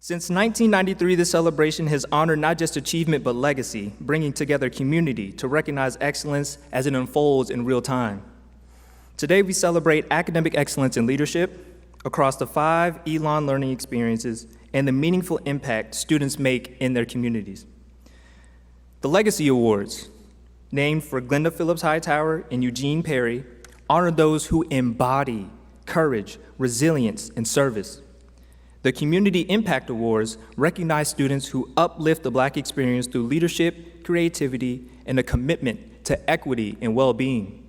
Since 1993, this celebration has honored not just achievement but legacy, bringing together community to recognize excellence as it unfolds in real time. Today, we celebrate academic excellence in leadership across the 5 Elon learning experiences and the meaningful impact students make in their communities. The Legacy Awards, named for Glenda Phillips Hightower and Eugene Perry, honor those who embody courage, resilience, and service. The Community Impact Awards recognize students who uplift the Black experience through leadership, creativity, and a commitment to equity and well-being.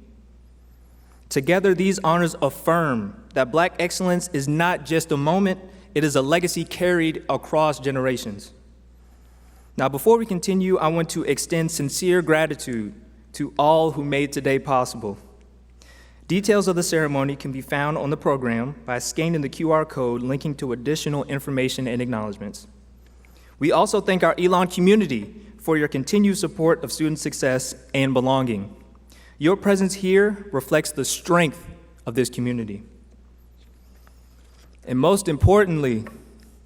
Together, these honors affirm that Black excellence is not just a moment, it is a legacy carried across generations. Now, before we continue, I want to extend sincere gratitude to all who made today possible. Details of the ceremony can be found on the program by scanning the QR code linking to additional information and acknowledgments. We also thank our Elon community for your continued support of student success and belonging. Your presence here reflects the strength of this community. And most importantly,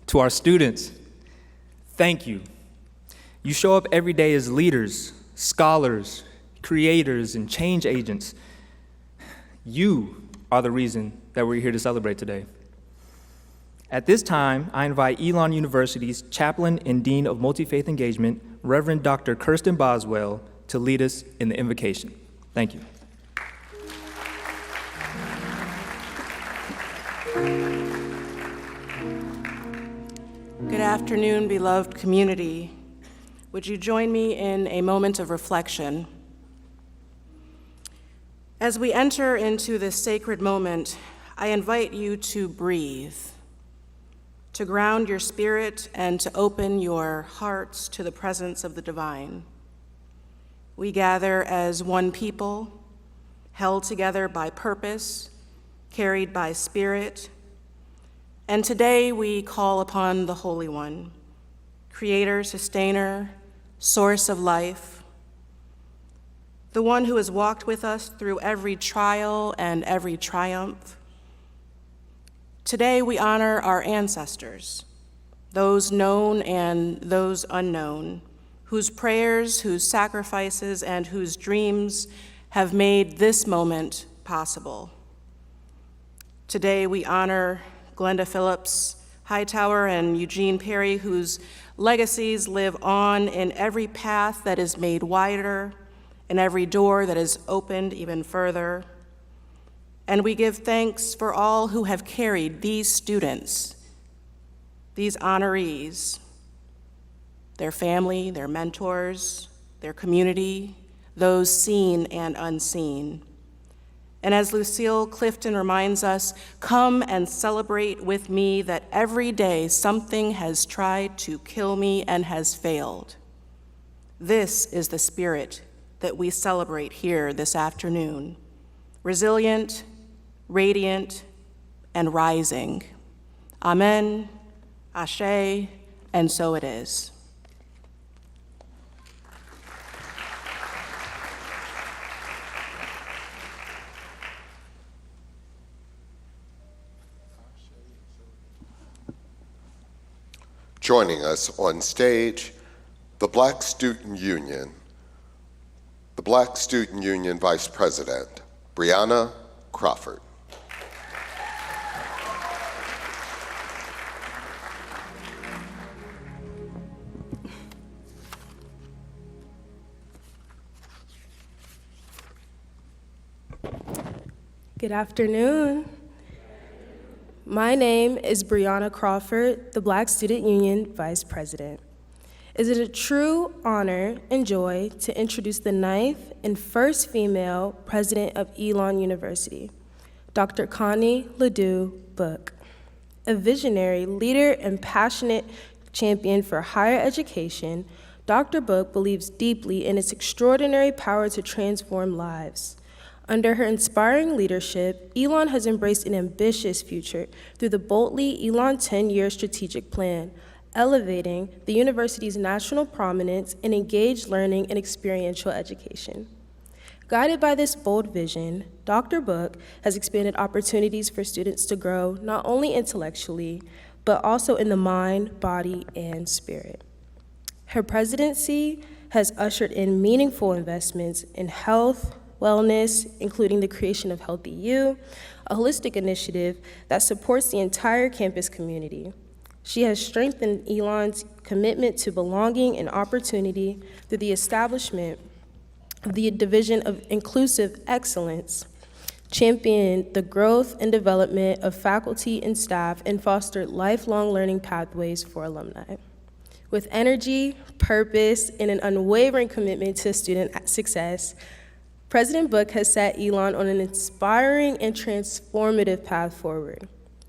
to our students, thank you. You show up every day as leaders, scholars, creators, and change agents. You are the reason that we're here to celebrate today. At this time, I invite Elon University's Chaplain and Dean of Multi-Faith Engagement, Reverend Dr. Kirsten Boswell, to lead us in the invocation. Thank you. Good afternoon, beloved community. Would you join me in a moment of reflection? As we enter into this sacred moment, I invite you to breathe, to ground your spirit, and to open your hearts to the presence of the divine. We gather as one people, held together by purpose, carried by spirit, and today we call upon the Holy One, Creator, Sustainer, Source of life, the one who has walked with us through every trial and every triumph. Today we honor our ancestors, those known and those unknown, whose prayers, whose sacrifices, and whose dreams have made this moment possible. Today we honor Glenda Phillips Hightower and Eugene Perry, whose legacies live on in every path that is made wider, and every door that is opened even further. And we give thanks for all who have carried these students, these honorees, their family, their mentors, their community, those seen and unseen. And as Lucille Clifton reminds us, come and celebrate with me that every day something has tried to kill me and has failed. This is the spirit that we celebrate here this afternoon, resilient, radiant, and rising. Amen, Ashe, and so it is. Joining us on stage, the Black Student Union. The Black Student Union Vice President, Brianna Crawford. Good afternoon. My name is Brianna Crawford, the Black Student Union Vice President. It is a true honor and joy to introduce the 9th and first female president of Elon University, Dr. Connie Ledoux Book. A visionary leader and passionate champion for higher education, Dr. Book believes deeply in its extraordinary power to transform lives. Under her inspiring leadership, Elon has embraced an ambitious future through the Boldly Elon 10-year strategic plan, elevating the university's national prominence in engaged learning and experiential education. Guided by this bold vision, Dr. Book has expanded opportunities for students to grow not only intellectually, but also in the mind, body, and spirit. Her presidency has ushered in meaningful investments in health, wellness, including the creation of Healthy You, a holistic initiative that supports the entire campus community. She has strengthened Elon's commitment to belonging and opportunity through the establishment of the Division of Inclusive Excellence, championed the growth and development of faculty and staff, and fostered lifelong learning pathways for alumni. With energy, purpose, and an unwavering commitment to student success, President Book has set Elon on an inspiring and transformative path forward.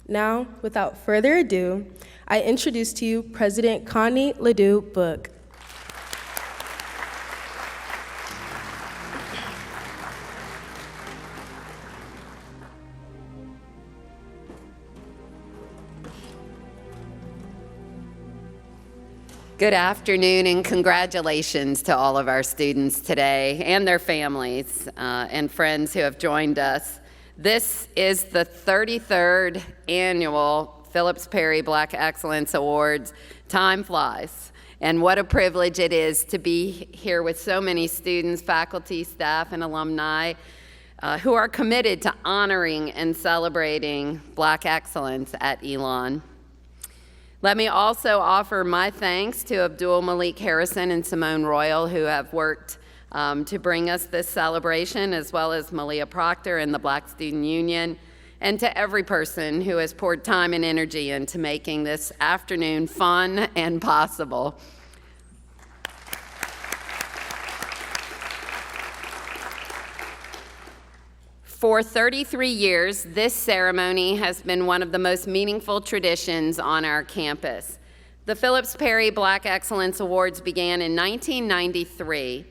Now, without further ado, I introduce to you President Connie Ledoux Book. Good afternoon and congratulations to all of our students today and their families and friends who have joined us. This is the 33rd annual Phillips Perry Black Excellence Awards. Time flies, and what a privilege it is to be here with so many students, faculty, staff, and alumni who are committed to honoring and celebrating Black excellence at Elon. Let me also offer my thanks to Abdul Malik Harrison and Simone Royal, who have worked to bring us this celebration, as well as Malia Proctor and the Black Student Union, and to every person who has poured time and energy into making this afternoon fun and possible. For 33 years, this ceremony has been one of the most meaningful traditions on our campus. The Phillips Perry Black Excellence Awards began in 1993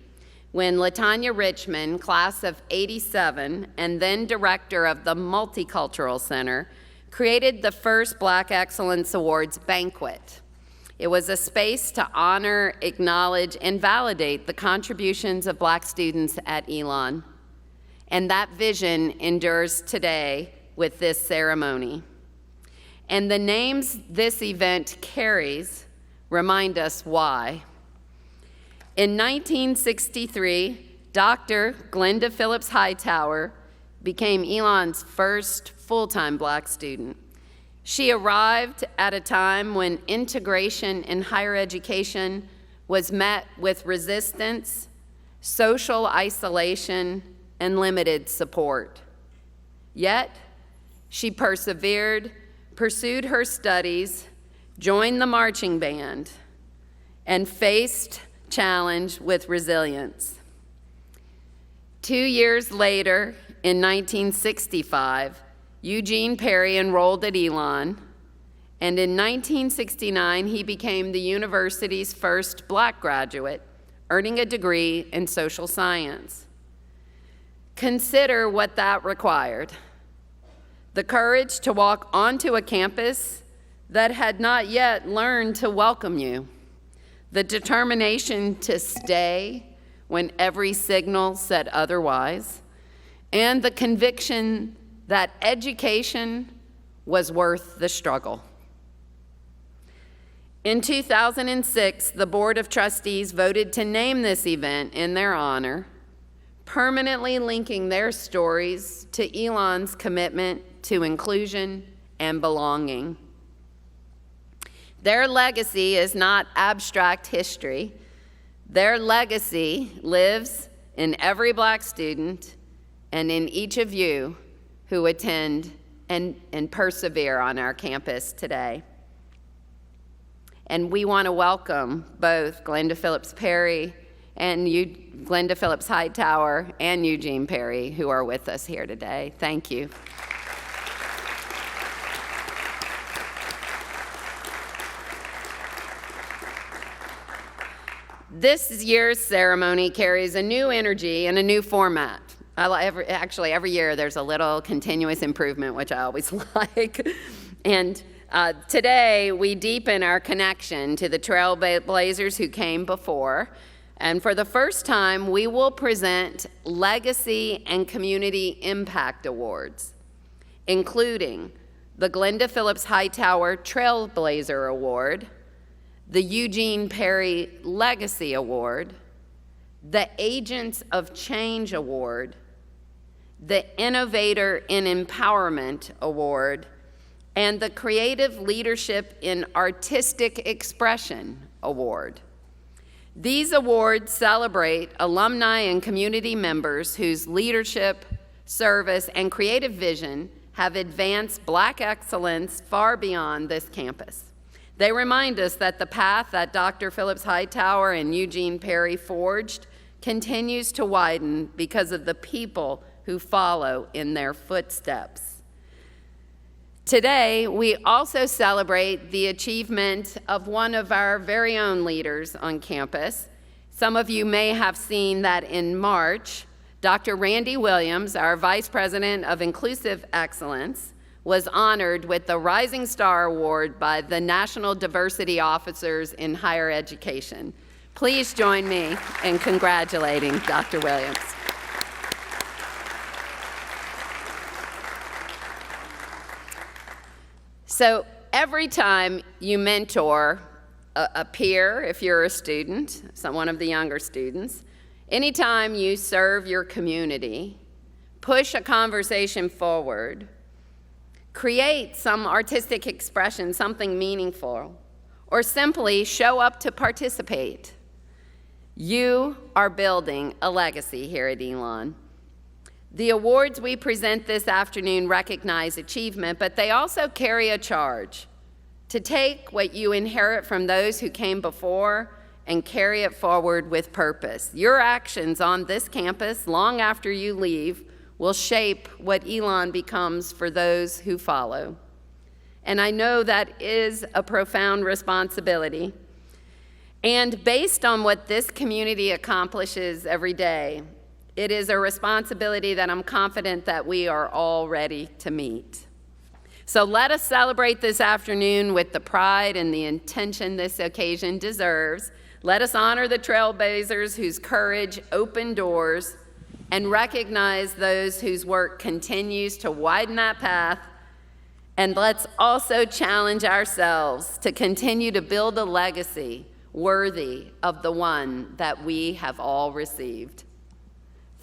when LaTanya Richmond, class of '87, and then director of the Multicultural Center, created the first Black Excellence Awards banquet. It was a space to honor, acknowledge, and validate the contributions of Black students at Elon. And that vision endures today with this ceremony. And the names this event carries remind us why. In 1963, Dr. Glenda Phillips Hightower became Elon's first full-time Black student. She arrived at a time when integration in higher education was met with resistance, social isolation, and limited support. Yet, she persevered, pursued her studies, joined the marching band, and faced challenge with resilience. 2 years later, in 1965, Eugene Perry enrolled at Elon, and in 1969, he became the university's first Black graduate, earning a degree in social science. Consider what that required: the courage to walk onto a campus that had not yet learned to welcome you, the determination to stay when every signal said otherwise, and the conviction that education was worth the struggle. In 2006, the Board of Trustees voted to name this event in their honor, permanently linking their stories to Elon's commitment to inclusion and belonging. Their legacy is not abstract history. Their legacy lives in every Black student and in each of you who attend and persevere on our campus today. And we want to welcome both Glenda Phillips Perry and Glenda Phillips Hightower and Eugene Perry, who are with us here today. Thank you. This year's ceremony carries a new energy and a new format. Actually, every year there's a little continuous improvement, which I always like. And today we deepen our connection to the trailblazers who came before. And for the first time, we will present Legacy and Community Impact Awards, including the Glenda Phillips Hightower Trailblazer Award, the Eugene Perry Legacy Award, the Agents of Change Award, the Innovator in Empowerment Award, and the Creative Leadership in Artistic Expression Award. These awards celebrate alumni and community members whose leadership, service, and creative vision have advanced Black excellence far beyond this campus. They remind us that the path that Dr. Phillips Hightower and Eugene Perry forged continues to widen because of the people who follow in their footsteps. Today, we also celebrate the achievement of one of our very own leaders on campus. Some of you may have seen that in March, Dr. Randy Williams, our Vice President of Inclusive Excellence, was honored with the Rising Star Award by the National Diversity Officers in Higher Education. Please join me in congratulating Dr. Williams. So every time you mentor a peer, if you're a student, one of the younger students, anytime you serve your community, push a conversation forward, create some artistic expression, something meaningful, or simply show up to participate, you are building a legacy here at Elon. The awards we present this afternoon recognize achievement, but they also carry a charge to take what you inherit from those who came before and carry it forward with purpose. Your actions on this campus, long after you leave, will shape what Elon becomes for those who follow. And I know that is a profound responsibility. And based on what this community accomplishes every day, it is a responsibility that I'm confident that we are all ready to meet. So let us celebrate this afternoon with the pride and the intention this occasion deserves. Let us honor the trailblazers whose courage opened doors and recognize those whose work continues to widen that path. And let's also challenge ourselves to continue to build a legacy worthy of the one that we have all received.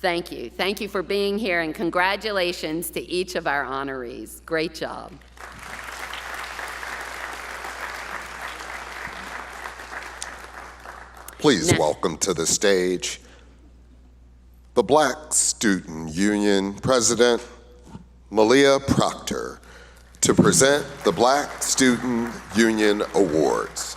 Thank you. Thank you for being here, and congratulations to each of our honorees. Great job. Please Now- welcome to the stage the Black Student Union President, Malia Proctor, to present the Black Student Union Awards.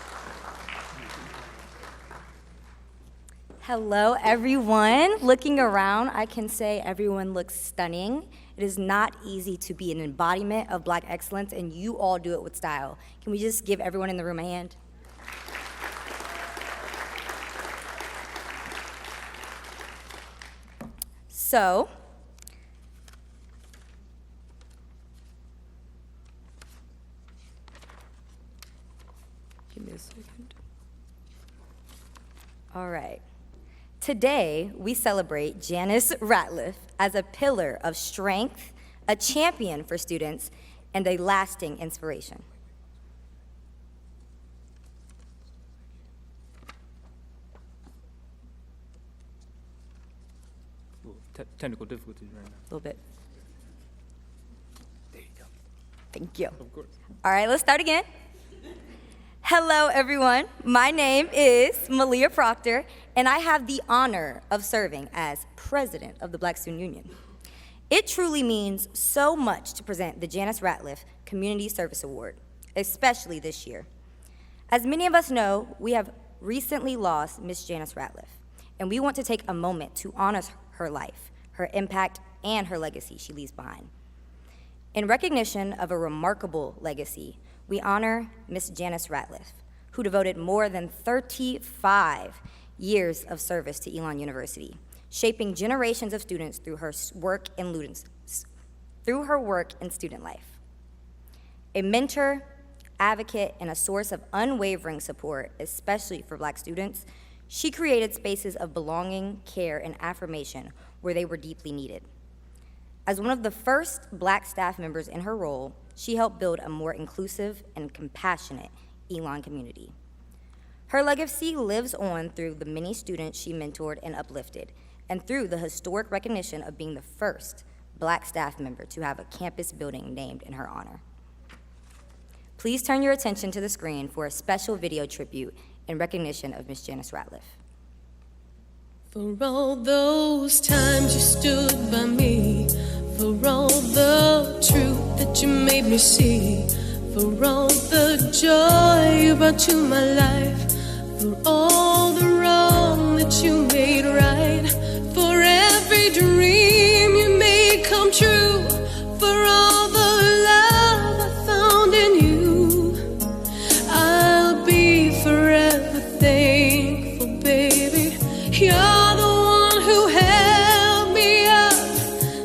Hello, everyone. Looking around, I can say everyone looks stunning. It is not easy to be an embodiment of Black excellence, and you all do it with style. Can we just give everyone in the room a hand? So, give me a second. All right. Today, we celebrate Janice Ratliff as a pillar of strength, a champion for students, and a lasting inspiration. Technical difficulties right now. A little bit. There you go. Thank you. Of course. All right, let's start again. Hello, everyone. My name is Malia Proctor, and I have the honor of serving as president of the Black Student Union. It truly means so much to present the Janice Ratliff Community Service Award, especially this year. As many of us know, we have recently lost Miss Janice Ratliff, and we want to take a moment to honor her life, her impact, and her legacy she leaves behind. In recognition of a remarkable legacy, we honor Miss Janice Ratliff, who devoted more than 35 years of service to Elon University, shaping generations of students through her work in student life. A mentor, advocate, and a source of unwavering support, especially for Black students, she created spaces of belonging, care, and affirmation where they were deeply needed. As one of the first Black staff members in her role, she helped build a more inclusive and compassionate Elon community. Her legacy lives on through the many students she mentored and uplifted, and through the historic recognition of being the first Black staff member to have a campus building named in her honor. Please turn your attention to the screen for a special video tribute in recognition of Ms. Janice Ratliff. For all those times you stood by me, for all the truth that you made me see, for all the joy you brought to my life, for all the wrong that you made right, for every dream you made come true, for all the love I found in you, I'll be forever thankful, baby. You're the one who held me up,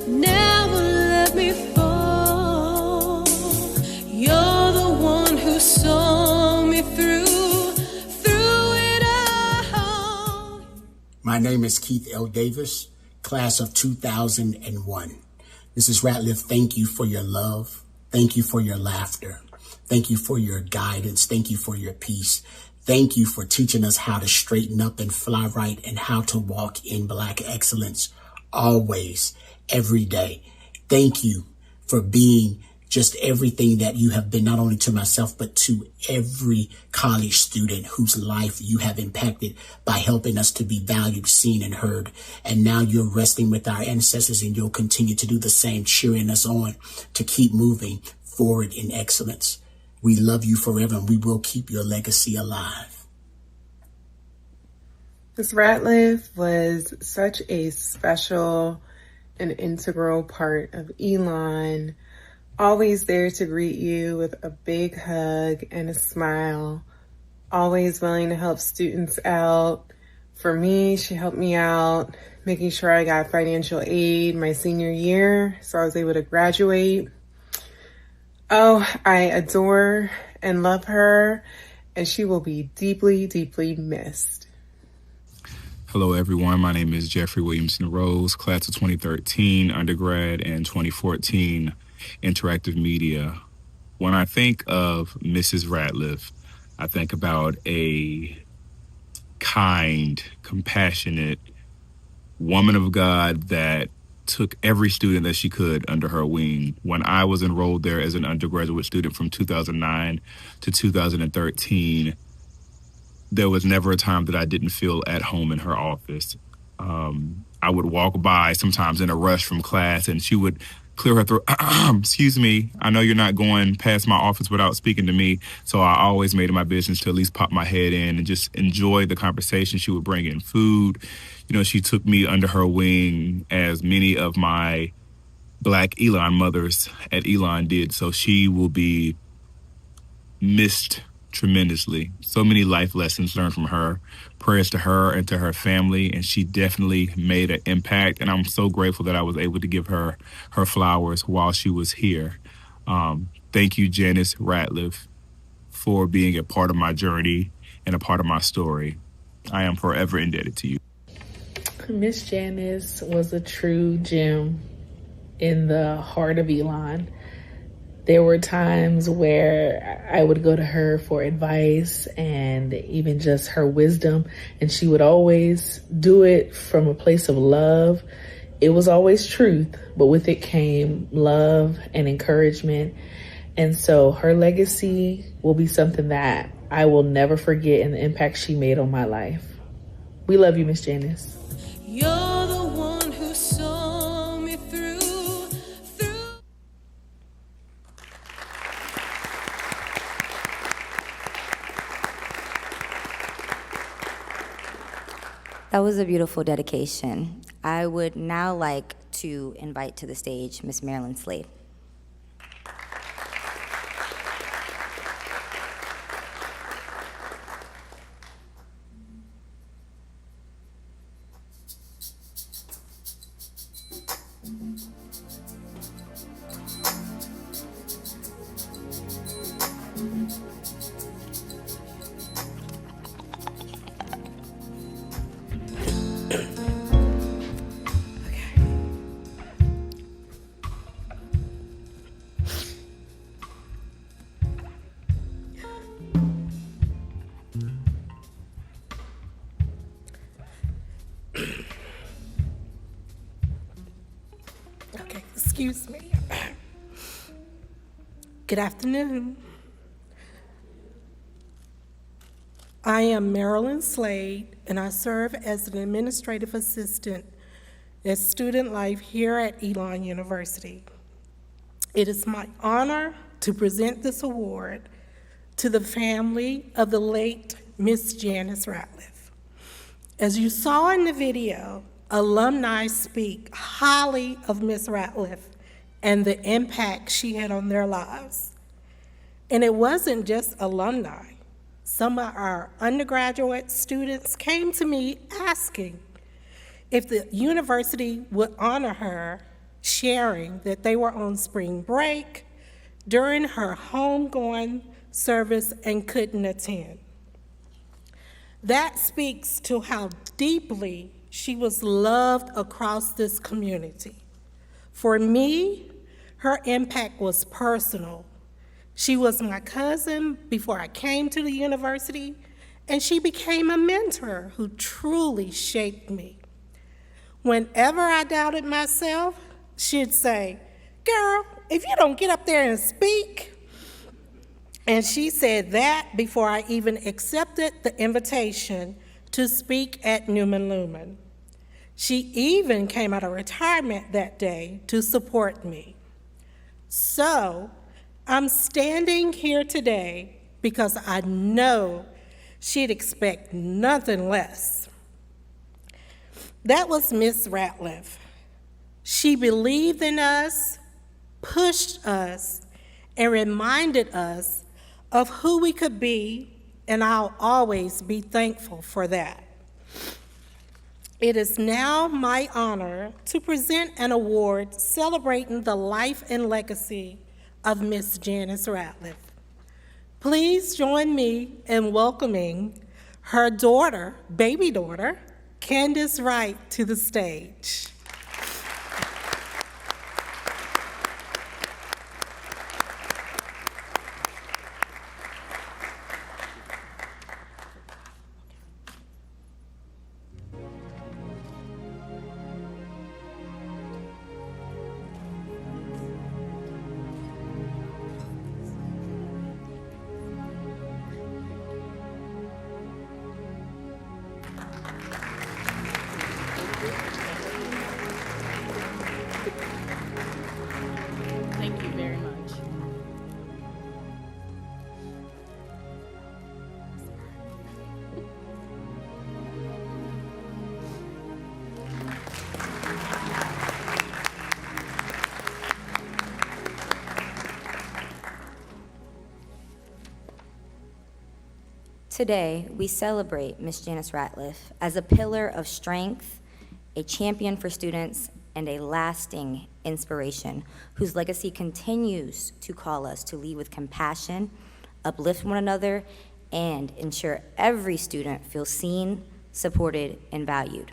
never let me fall. You're the one who saw me through it all. My name is Keith L. Davis, class of 2001. Mrs. Ratliff, thank you for your love. Thank you for your laughter. Thank you for your guidance. Thank you for your peace. Thank you for teaching us how to straighten up and fly right and how to walk in Black excellence always, every day. Thank you for being just everything that you have been, not only to myself, but to every college student whose life you have impacted by helping us to be valued, seen, and heard. And now you're resting with our ancestors, and you'll continue to do the same, cheering us on to keep moving forward in excellence. We love you forever, and we will keep your legacy alive. Ms. Ratliff was such a special and integral part of Elon, always there to greet you with a big hug and a smile, always willing to help students out. For me, she helped me out, making sure I got financial aid my senior year, so I was able to graduate. Oh, I adore and love her, and she will be deeply, deeply missed. Hello, everyone. My name is Jeffrey Williamson Rose, class of 2013, undergrad, and 2014, interactive media. When I think of Mrs. Ratliff, I think about a kind, compassionate woman of God that took every student that she could under her wing. When I was enrolled there as an undergraduate student from 2009 to 2013, there was never a time that I didn't feel at home in her office. I would walk by sometimes in a rush from class, and she would clear her throat. Excuse me, I know you're not going past my office without speaking to me. So I always made it my business to at least pop my head in and just enjoy the conversation. She would bring in food. You know, she took me under her wing as many of my Black Elon mothers at Elon did. So she will be missed tremendously. So many life lessons learned from her. Prayers to her and to her family, and she definitely made an impact. And I'm so grateful that I was able to give her her flowers while she was here. Thank you, Janice Ratliff, for being a part of my journey and a part of my story. I am forever indebted to you. Miss Janice was a true gem in the heart of Elon. There were times where I would go to her for advice and even just her wisdom, and she would always do it from a place of love. It was always truth, but with it came love and encouragement. And so her legacy will be something that I will never forget, and the impact she made on my life. We love you, Miss Janice. You're the one who saw me through. That was a beautiful dedication. I would now like to invite to the stage Miss Marilyn Slade. Excuse me. Good afternoon. I am Marilyn Slade, and I serve as an administrative assistant at Student Life here at Elon University. It is my honor to present this award to the family of the late Miss Janice Ratliff. As you saw in the video, alumni speak highly of Miss Ratliff and the impact she had on their lives. And it wasn't just alumni. Some of our undergraduate students came to me asking if the university would honor her, sharing that they were on spring break during her homegoing service and couldn't attend. That speaks to how deeply she was loved across this community. For me, her impact was personal. She was my cousin before I came to the university, and she became a mentor who truly shaped me. Whenever I doubted myself, she'd say, "Girl, if you don't get up there and speak." And she said that before I even accepted the invitation to speak at Newman Lumen. She even came out of retirement that day to support me. So I'm standing here today because I know she'd expect nothing less. That was Miss Ratliff. She believed in us, pushed us, and reminded us of who we could be, and I'll always be thankful for that. It is now my honor to present an award celebrating the life and legacy of Miss Janice Ratliff. Please join me in welcoming her daughter, baby daughter, Candace Wright, to the stage. Thank you very much. Today, we celebrate Miss Janice Ratliff as a pillar of strength, a champion for students, and a lasting inspiration whose legacy continues to call us to lead with compassion, uplift one another, and ensure every student feels seen, supported, and valued.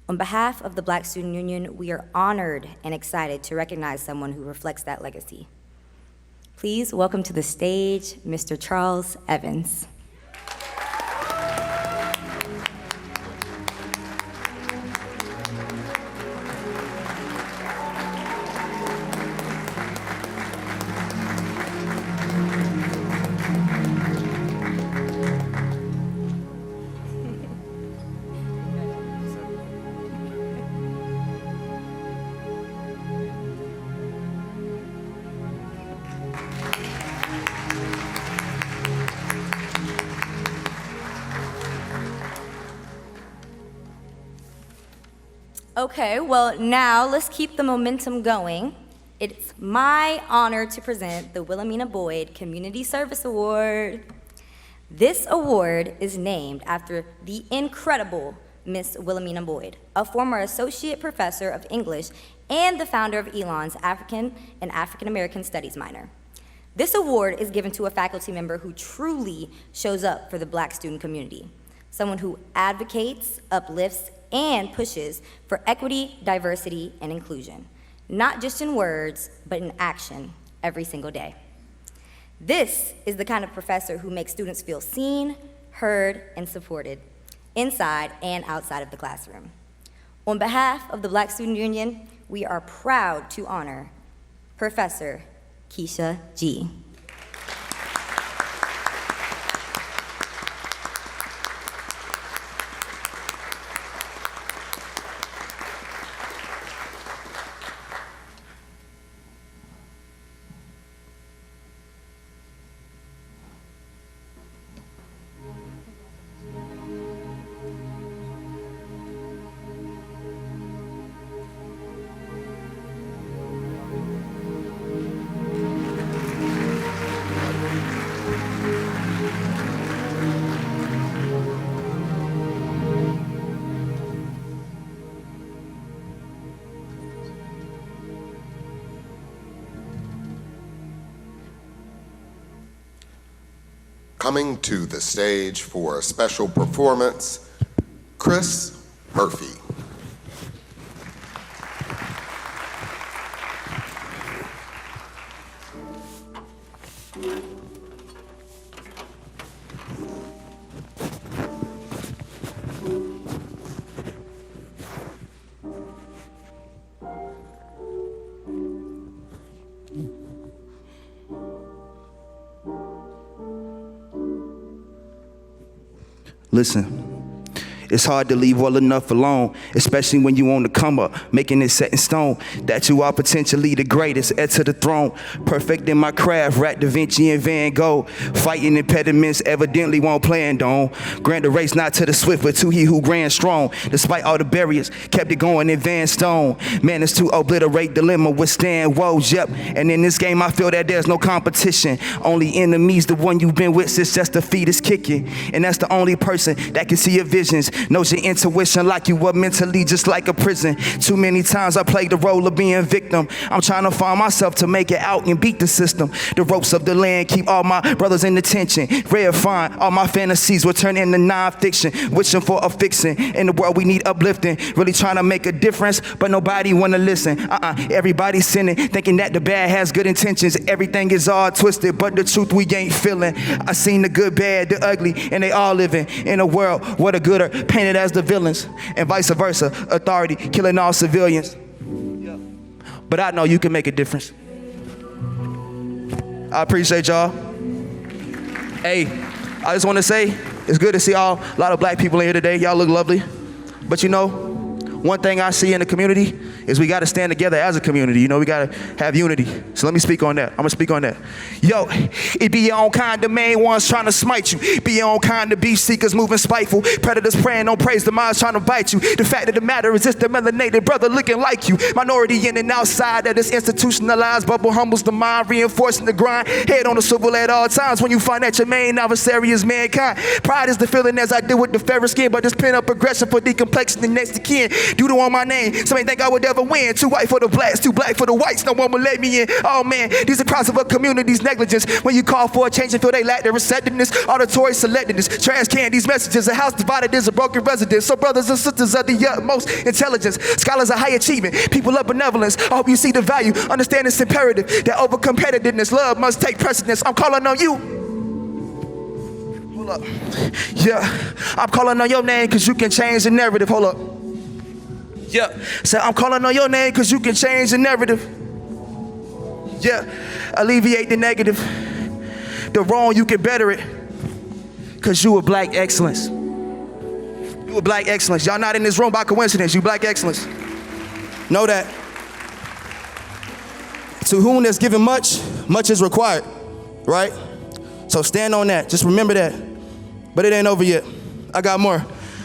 On behalf of the Black Student Union, we are honored and excited to recognize someone who reflects that legacy. Please welcome to the stage Mr. Charles Evans. Okay, well, now let's keep the momentum going. It's my honor to present the Wilhelmina Boyd Community Service Award. This award is named after the incredible Miss Wilhelmina Boyd, a former associate professor of English and the founder of Elon's African and African American Studies minor. This award is given to a faculty member who truly shows up for the Black student community, someone who advocates, uplifts, and pushes for equity, diversity, and inclusion, not just in words, but in action every single day. This is the kind of professor who makes students feel seen, heard, and supported, inside and outside of the classroom. On behalf of the Black Student Union, we are proud to honor Professor Keisha G. Coming to the stage for a special performance, Chris Murphy. Listen, it's hard to leave well enough alone, especially when you on the come up, making it set in stone that you are potentially the greatest, heir to the throne. Perfect in my craft, Rat Da Vinci and Van Gogh. Fighting impediments evidently won't plan, don't. Grant the race not to the swift, but to he who grand strong. Despite all the barriers, kept it going in Van Stone. Managed to obliterate dilemma, withstand woes, yep. And in this game, I feel that there's no competition. Only enemies, the one you've been with since just the feet is kicking. And that's the only person that can see your visions. Knows your intuition like you were mentally just like a prison. Too many times I played the role of being victim. I'm trying to find myself to make it out and beat the system. The ropes of the land keep all my brothers in detention. Verifying all my fantasies will turn into non-fiction. Wishing for a fixing. In the world we need uplifting. Really trying to make a difference, but nobody wanna listen. Everybody's sinning, thinking that the bad has good intentions. Everything is all twisted, but the truth we ain't feeling. I seen the good, bad, the ugly, and they all living in a world where the good are painted as the villains, and vice versa. Authority killing all civilians. But I know you can make a difference. I appreciate y'all. Hey, I just want to say it's good to see a lot of black people in here today. Y'all look lovely. But you know, one thing I see in the community is we got to stand together as a community. You know, we got to have unity. So let me speak on that. I'm going to speak on that. Yo, it be your own kind of main ones trying to smite you. Be your own kind of beef seekers moving spiteful. Predators praying, don't praise the minds trying to bite you. The fact of the matter is it's the melanated brother looking like you. Minority in and outside of this institutionalized bubble humbles the mind, reinforcing the grind. Head on the swivel at all times when you find that your main adversary is mankind. Pride is the feeling as I deal with the fairer skin, but this pent-up aggression for decomplexing the next to kin. Due to on my name, some ain't think I would ever win. Too white for the blacks, too black for the whites, no one will let me in. Oh man, these are crimes of a community's negligence. When you call for a change and feel they lack their receptiveness, auditory selectiveness, trash can these messages. A house divided is a broken residence. So brothers and sisters of the utmost intelligence, scholars of high achievement, people of benevolence. I hope you see the value, understand it's imperative that over competitiveness, love must take precedence. I'm calling on you. Hold up. Yeah, I'm calling on your name because you can change the narrative. Hold up. Yeah, say I'm calling on your name because you can change the narrative. Yeah, alleviate the negative. The wrong, you can better it. Because you a black excellence. You a black excellence. Y'all not in this room by coincidence. You black excellence. Know that. To whom there's given much, much is required. Right? So stand on that. Just remember that. But it ain't over yet. I got more.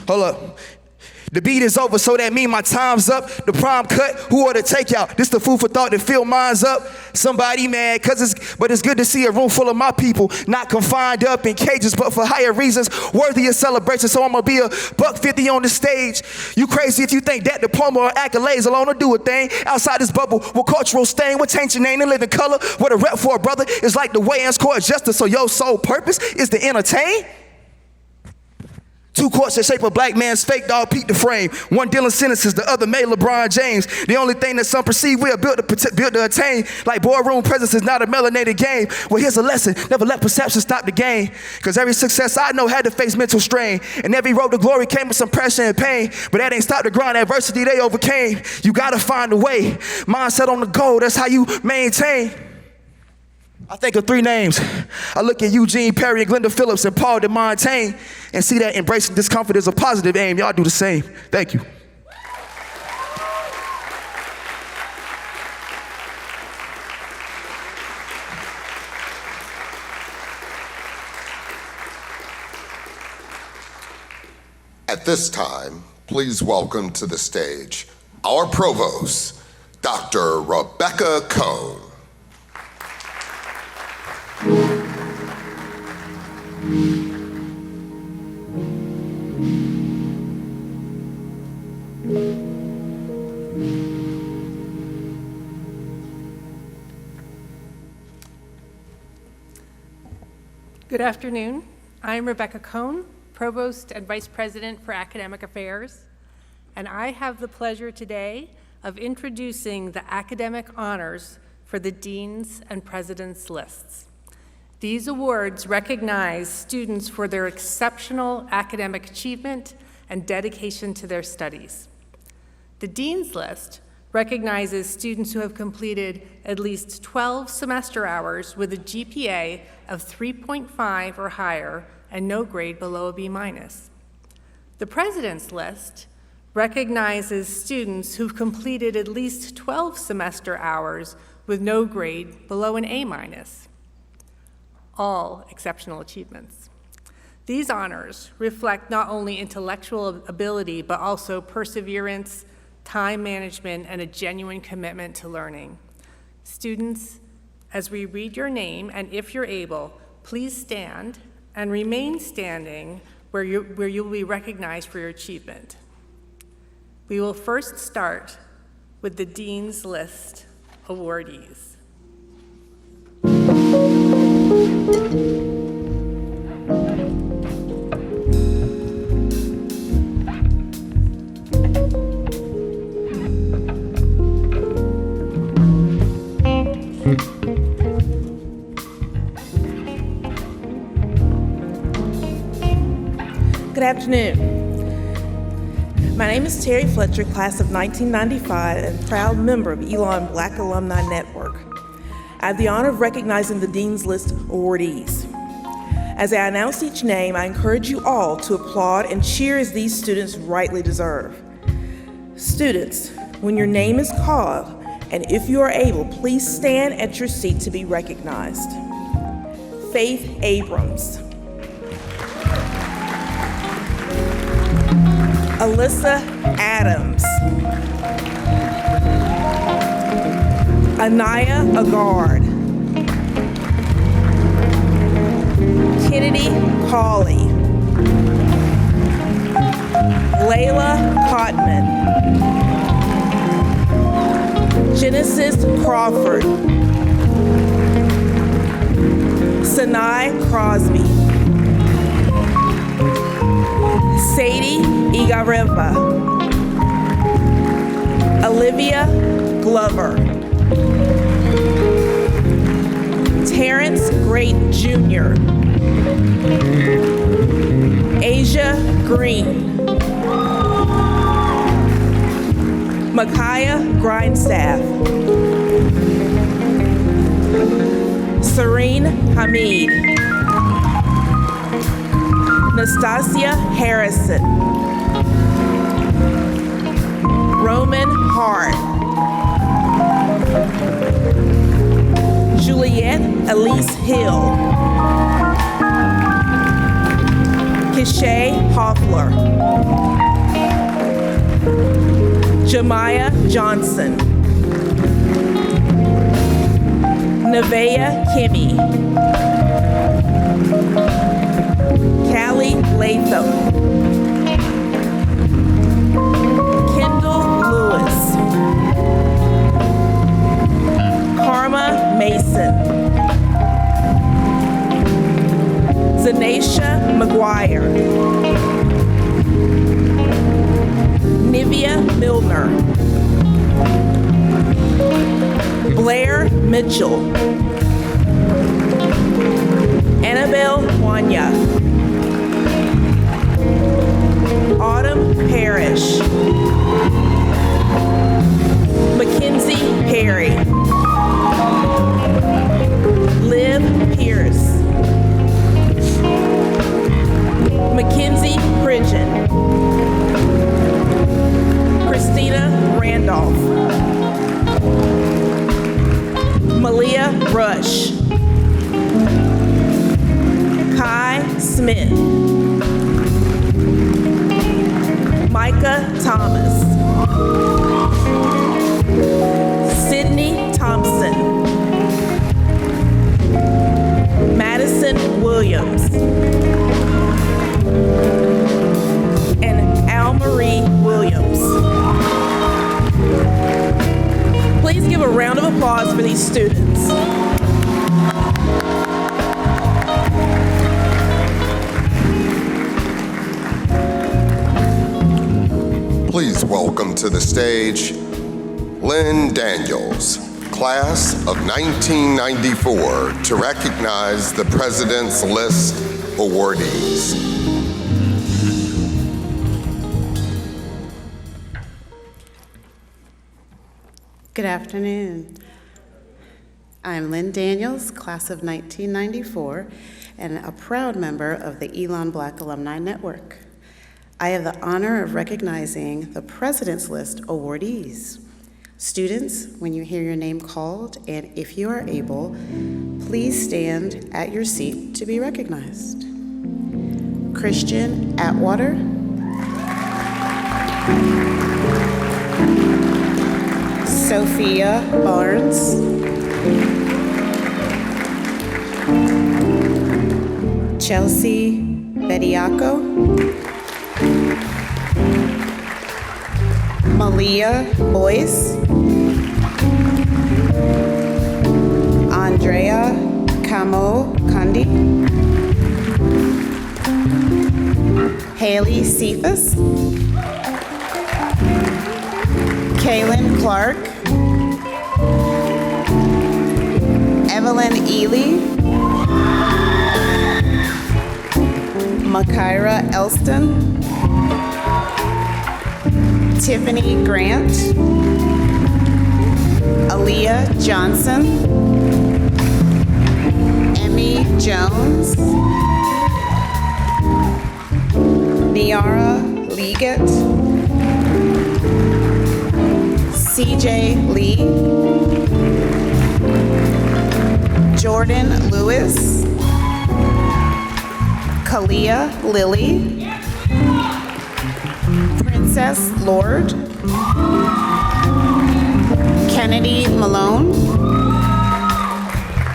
Hold up. The beat is over, so that mean my time's up. The prime cut, who ought to take out? This the food for thought to fill minds up. Somebody mad, but it's good to see a room full of my people, not confined up in cages, but for higher reasons, worthy of celebration. So I'ma be $150 on the stage. You crazy if you think that diploma or accolades alone will do a thing. Outside this bubble, with cultural stain, with changing ain't a living color. What a rep for a brother is like the way-ins court justice. So your sole purpose is to entertain? Two courts that shape a black man's fake dog Pete the frame. One dealing sentences, the other made LeBron James. The only thing that some perceive we are built to attain. Like boardroom presence is not a melanated game. Well, here's a lesson. Never let perception stop the game. Because every success I know had to face mental strain. And every road to glory came with some pressure and pain. But that ain't stopped the grind. Adversity they overcame. You gotta find a way. Mindset on the goal, that's how you maintain. I think of three names. I look at Eugene Perry and Glenda Phillips and Paul DeMontagne and see that embracing discomfort is a positive aim. Y'all do the same. Thank you. At this time, please welcome to the stage our provost, Dr. Rebecca Cohn. Good afternoon. I'm Rebecca Cohn, Provost and Vice President for Academic Affairs, and I have the pleasure today of introducing the academic honors for the Dean's and President's lists. These awards recognize students for their exceptional academic achievement and dedication to their studies. The Dean's List recognizes students who have completed at least 12 semester hours with a GPA of 3.5 or higher and no grade below a B-. The President's List recognizes students who've completed at least 12 semester hours with no grade below an A-. All exceptional achievements. These honors reflect not only intellectual ability, but also perseverance, time management, and a genuine commitment to learning. Students, as we read your name, and if you're able, please stand and remain standing where you'll be recognized for your achievement. We will first start with the Dean's List awardees. Good afternoon. My name is Terry Fletcher, class of 1995, and proud member of Elon Black Alumni Network. I have the honor of recognizing the Dean's List awardees. As I announce each name, I encourage you all to applaud and cheer as these students rightly deserve. Students, when your name is called, and if you are able, please stand at your seat to be recognized. Faith Abrams. Alyssa Adams. Anaya Agard. Kennedy Cawley. Layla Cotman. Genesis Crawford. Sanai Crosby. Sadie Igareva. Olivia Glover. Terrence Great Jr. Asia Green. Micaiah Grindstaff. Serene Hamid. Nastasia Harrison. Roman Hart. Juliette Elise Hill. Kishay Hoffler. Jemiah Johnson. Nevaeh Kimmy. Callie Latham. Kendall Lewis. Karma Mason. Zanasha McGuire. Olivia Milner, Blair Mitchell, Annabelle Wanya, Autumn Parrish, Mackenzie Perry, Liv Pierce, Mackenzie Pridgeon, Christina Randolph, Malia Rush, Kai Smith, Micah Thomas, Sydney Thompson, Madison Williams, and Al-Marie Williams. Please give a round of applause for these students. Please welcome to the stage Lynn Daniels, class of 1994, to recognize the President's List awardees. Good afternoon. I'm Lynn Daniels, class of 1994, and a proud member of the Elon Black Alumni Network. I have the honor of recognizing the President's List awardees. Students, when you hear your name called, and if you are able, please stand at your seat to be recognized. Christian Atwater, Sophia Barnes, Chelsea Bediaco, Malia Boyce, Andrea Camo Kundi, Haley Cephas, Kaylin Clark, Evelyn Ely, Makaira Elston, Tiffany Grant, Aaliyah Johnson, Emmy Jones, Niara Liggett, CJ Lee, Jordan Lewis, Kalia Lilly, Princess Lord, Kennedy Malone,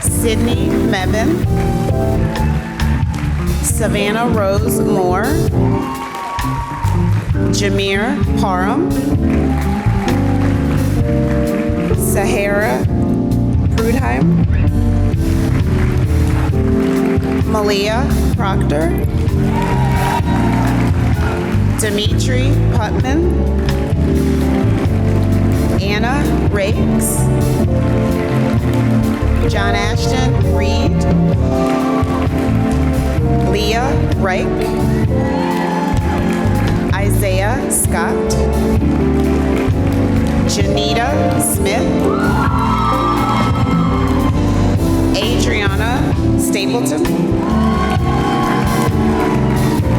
Sydney Mebin, Savannah Rose Moore, Jameer Parham, Sahara Prudheim, Malia Proctor, Dimitri Putman, Anna Rakes, John Ashton Reed, Leah Reich, Isaiah Scott, Janita Smith, Adriana Stapleton,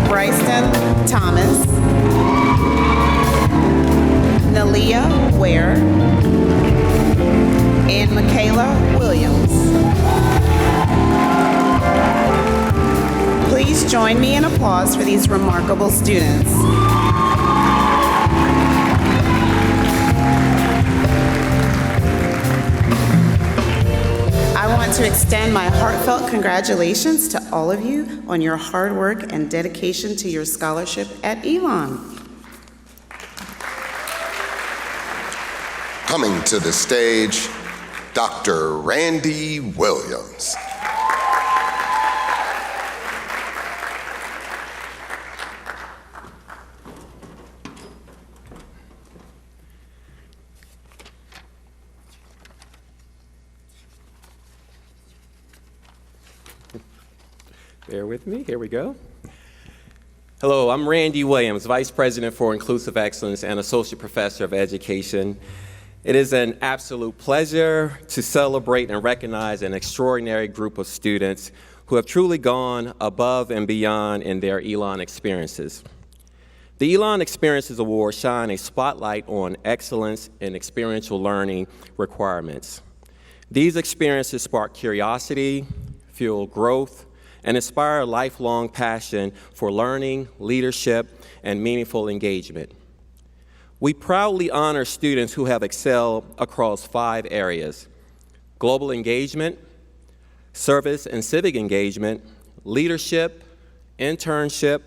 Bryson Thomas, Nalia Ware, and Michaela Williams. Please join me in applause for these remarkable students. I want to extend my heartfelt congratulations to all of you on your hard work and dedication to your scholarship at Elon. Coming to the stage, Dr. Randy Williams. Bear with me. Here we go. Hello, I'm Randy Williams, Vice President for Inclusive Excellence and Associate Professor of Education. It is an absolute pleasure to celebrate and recognize an extraordinary group of students who have truly gone above and beyond in their Elon experiences. The Elon Experiences Award shine a spotlight on excellence in experiential learning requirements. These experiences spark curiosity, fuel growth, and inspire a lifelong passion for learning, leadership, and meaningful engagement. We proudly honor students who have excelled across 5 areas: global engagement, service and civic engagement, leadership, internship,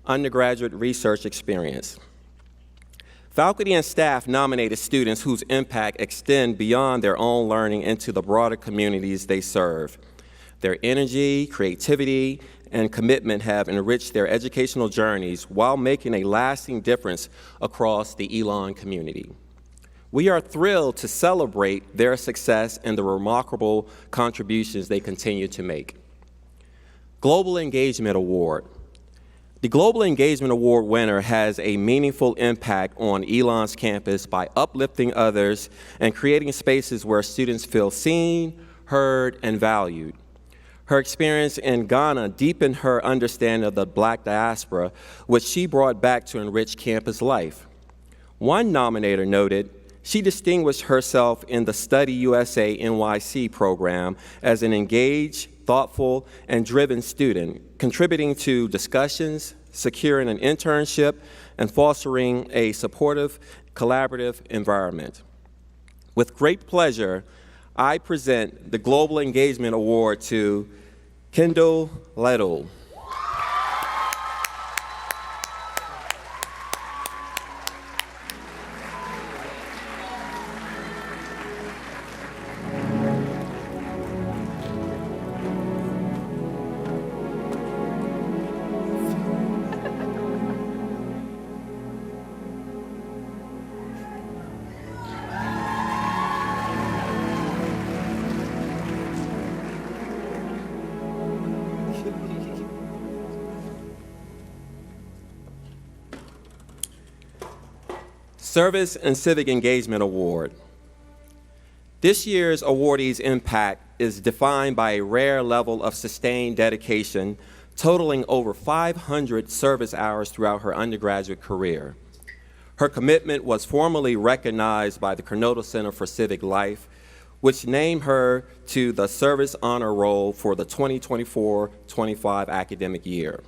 undergraduate research experience. Faculty and staff nominated students whose impact extend beyond their own learning into the broader communities they serve. Their energy, creativity, and commitment have enriched their educational journeys while making a lasting difference across the Elon community. We are thrilled to celebrate their success and the remarkable contributions they continue to make. Global Engagement Award. The Global Engagement Award winner has a meaningful impact on Elon's campus by uplifting others and creating spaces where students feel seen, heard, and valued. Her experience in Ghana deepened her understanding of the Black diaspora, which she brought back to enrich campus life. One nominator noted, she distinguished herself in the Study USA NYC program as an engaged, thoughtful, and driven student, contributing to discussions, securing an internship, and fostering a supportive, collaborative environment. With great pleasure, I present the Global Engagement Award to Kendall Lettle. Service and Civic Engagement Award. This year's awardee's impact is defined by a rare level of sustained dedication, totaling over 500 service hours throughout her undergraduate career. Her commitment was formally recognized by the Kernodle Center for Civic Life, which named her to the Service Honor Roll for the 2024-25 academic year.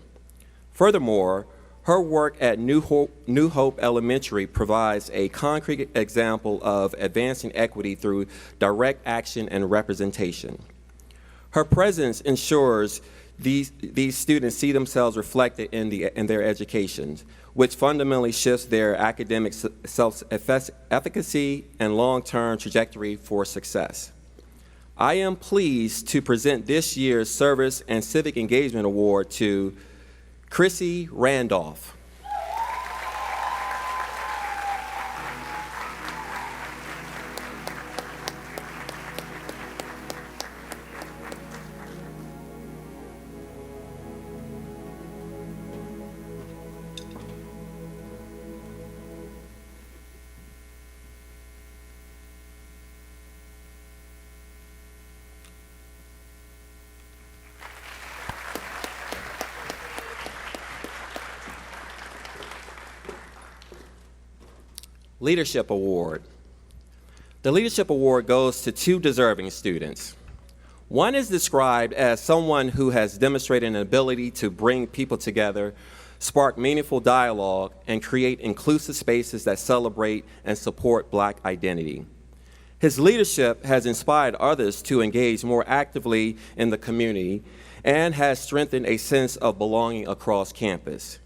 Furthermore, her work at New Hope Elementary provides a concrete example of advancing equity through direct action and representation. Her presence ensures these students see themselves reflected in their education, which fundamentally shifts their academic self-efficacy and long-term trajectory for success. I am pleased to present this year's Service and Civic Engagement Award to Chrissy Randolph. Leadership Award. The Leadership Award goes to 2 deserving students. One is described as someone who has demonstrated an ability to bring people together, spark meaningful dialogue, and create inclusive spaces that celebrate and support Black identity. His leadership has inspired others to engage more actively in the community and has strengthened a sense of belonging across campus.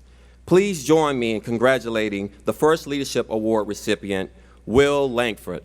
Please join me in congratulating the first Leadership Award recipient, Will Langford.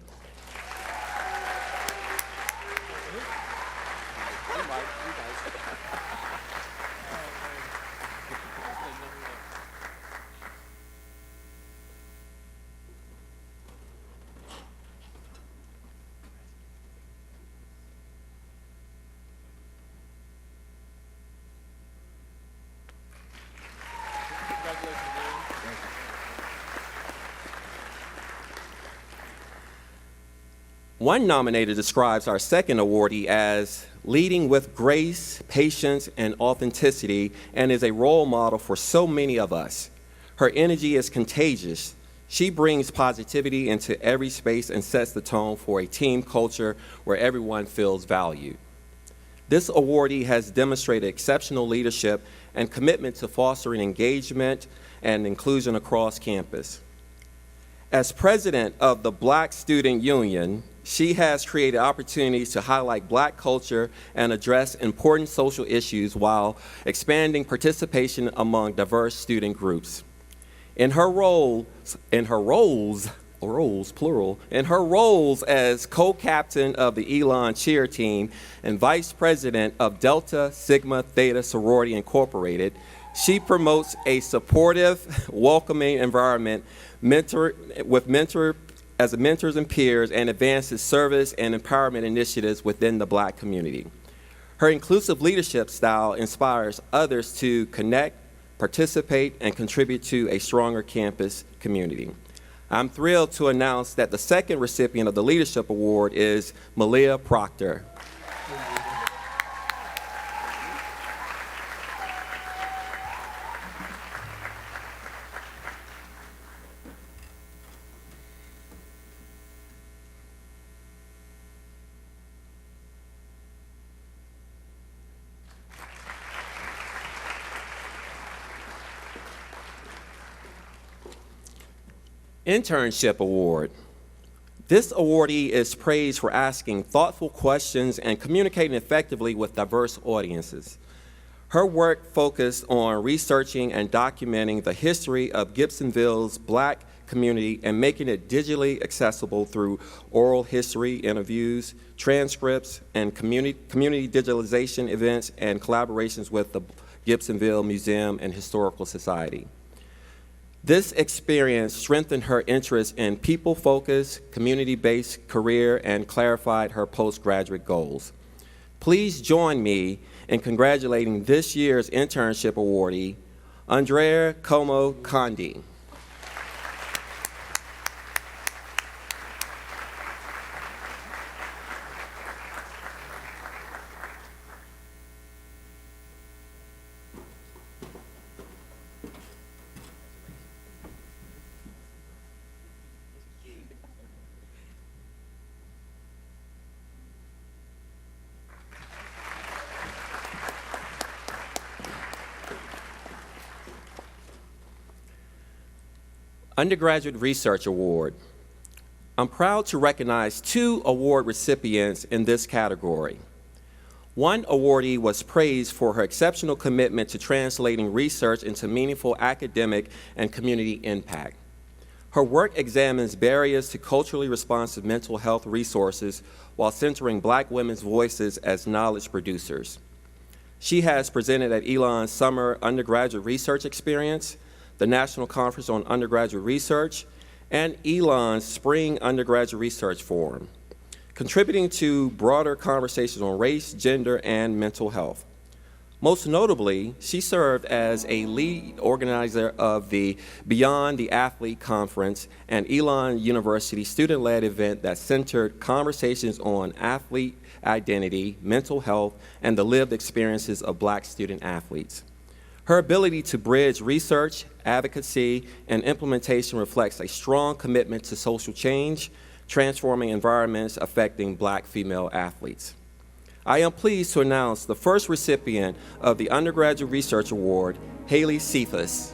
One nominator describes our second awardee as leading with grace, patience, and authenticity, and is a role model for so many of us. Her energy is contagious. She brings positivity into every space and sets the tone for a team culture where everyone feels valued. This awardee has demonstrated exceptional leadership and commitment to fostering engagement and inclusion across campus. As president of the Black Student Union, she has created opportunities to highlight Black culture and address important social issues while expanding participation among diverse student groups. In her roles, plural, in her roles as co-captain of the Elon cheer team and vice president of Delta Sigma Theta Sorority Incorporated, she promotes a supportive, welcoming environment as mentors and peers, and advances service and empowerment initiatives within the Black community. Her inclusive leadership style inspires others to connect, participate, and contribute to a stronger campus community. I'm thrilled to announce that the second recipient of the Leadership Award is Malia Proctor. Internship Award. This awardee is praised for asking thoughtful questions and communicating effectively with diverse audiences. Her work focused on researching and documenting the history of Gibsonville's Black community and making it digitally accessible through oral history interviews, transcripts, and community digitalization events and collaborations with the Gibsonville Museum and Historical Society. This experience strengthened her interest in people-focused, community-based career and clarified her postgraduate goals. Please join me in congratulating this year's internship awardee, Andrea Como Condi. Undergraduate Research Award. I'm proud to recognize 2 award recipients in this category. One awardee was praised for her exceptional commitment to translating research into meaningful academic and community impact. Her work examines barriers to culturally responsive mental health resources while centering Black women's voices as knowledge producers. She has presented at Elon's Summer Undergraduate Research Experience, the National Conference on Undergraduate Research, and Elon's Spring Undergraduate Research Forum, contributing to broader conversations on race, gender, and mental health. Most notably, she served as a lead organizer of the Beyond the Athlete Conference, an Elon University student-led event that centered conversations on athlete identity, mental health, and the lived experiences of Black student athletes. Her ability to bridge research, advocacy, and implementation reflects a strong commitment to social change, transforming environments affecting Black female athletes. I am pleased to announce the first recipient of the Undergraduate Research Award, Haley Cephas.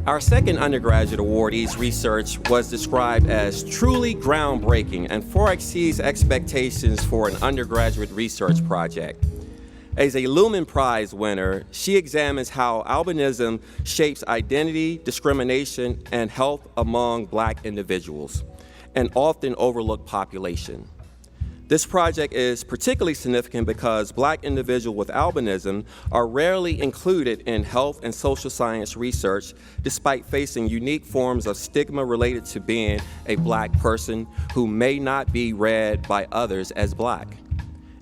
Our second undergraduate awardee's research was described as truly groundbreaking and far exceeds expectations for an undergraduate research project. As a Lumen Prize winner, she examines how albinism shapes identity, discrimination, and health among Black individuals, an often overlooked population. This project is particularly significant because Black individuals with albinism are rarely included in health and social science research, despite facing unique forms of stigma related to being a Black person who may not be read by others as Black.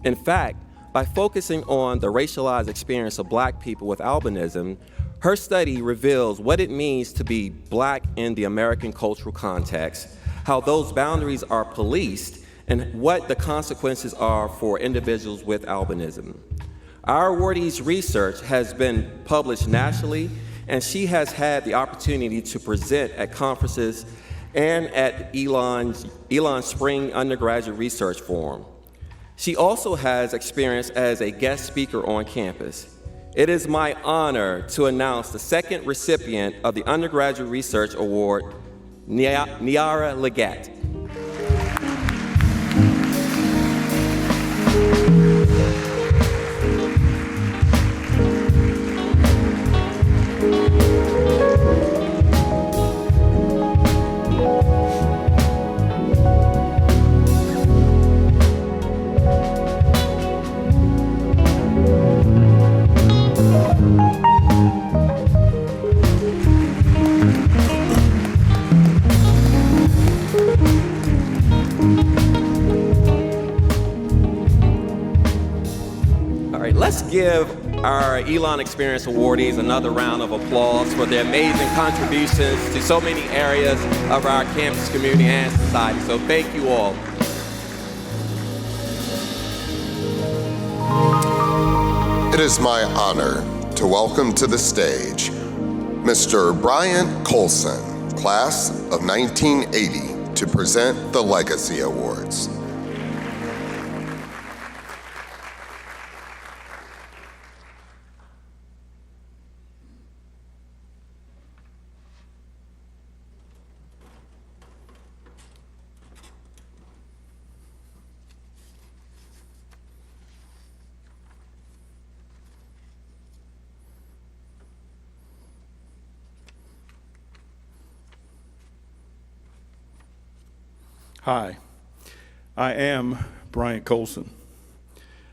In fact, by focusing on the racialized experience of Black people with albinism, her study reveals what it means to be Black in the American cultural context, how those boundaries are policed, and what the consequences are for individuals with albinism. Our awardee's research has been published nationally, and she has had the opportunity to present at conferences and at Elon's Spring Undergraduate Research Forum. She also has experience as a guest speaker on campus. It is my honor to announce the second recipient of the Undergraduate Research Award, Niara Leggett. Let's give our Elon Experience awardees another round of applause for their amazing contributions to so many areas of our campus community and society. So thank you all. It is my honor to welcome to the stage Mr. Bryant Colson, class of 1980, to present the Legacy Awards. Hi, I am Bryant Colson.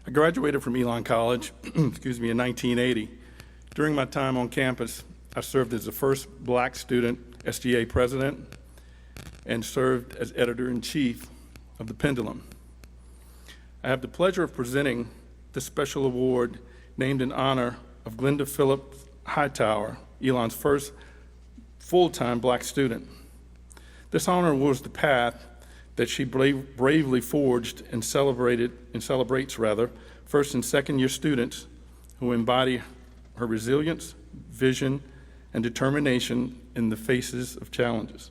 I graduated from Elon College, in 1980. During my time on campus, I served as the first Black student SGA president and served as editor-in-chief of The Pendulum. I have the pleasure of presenting this special award named in honor of Glenda Phillips Hightower, Elon's first full-time Black student. This honor was the path that she bravely forged and celebrates first and second year students who embody her resilience, vision, and determination in the faces of challenges.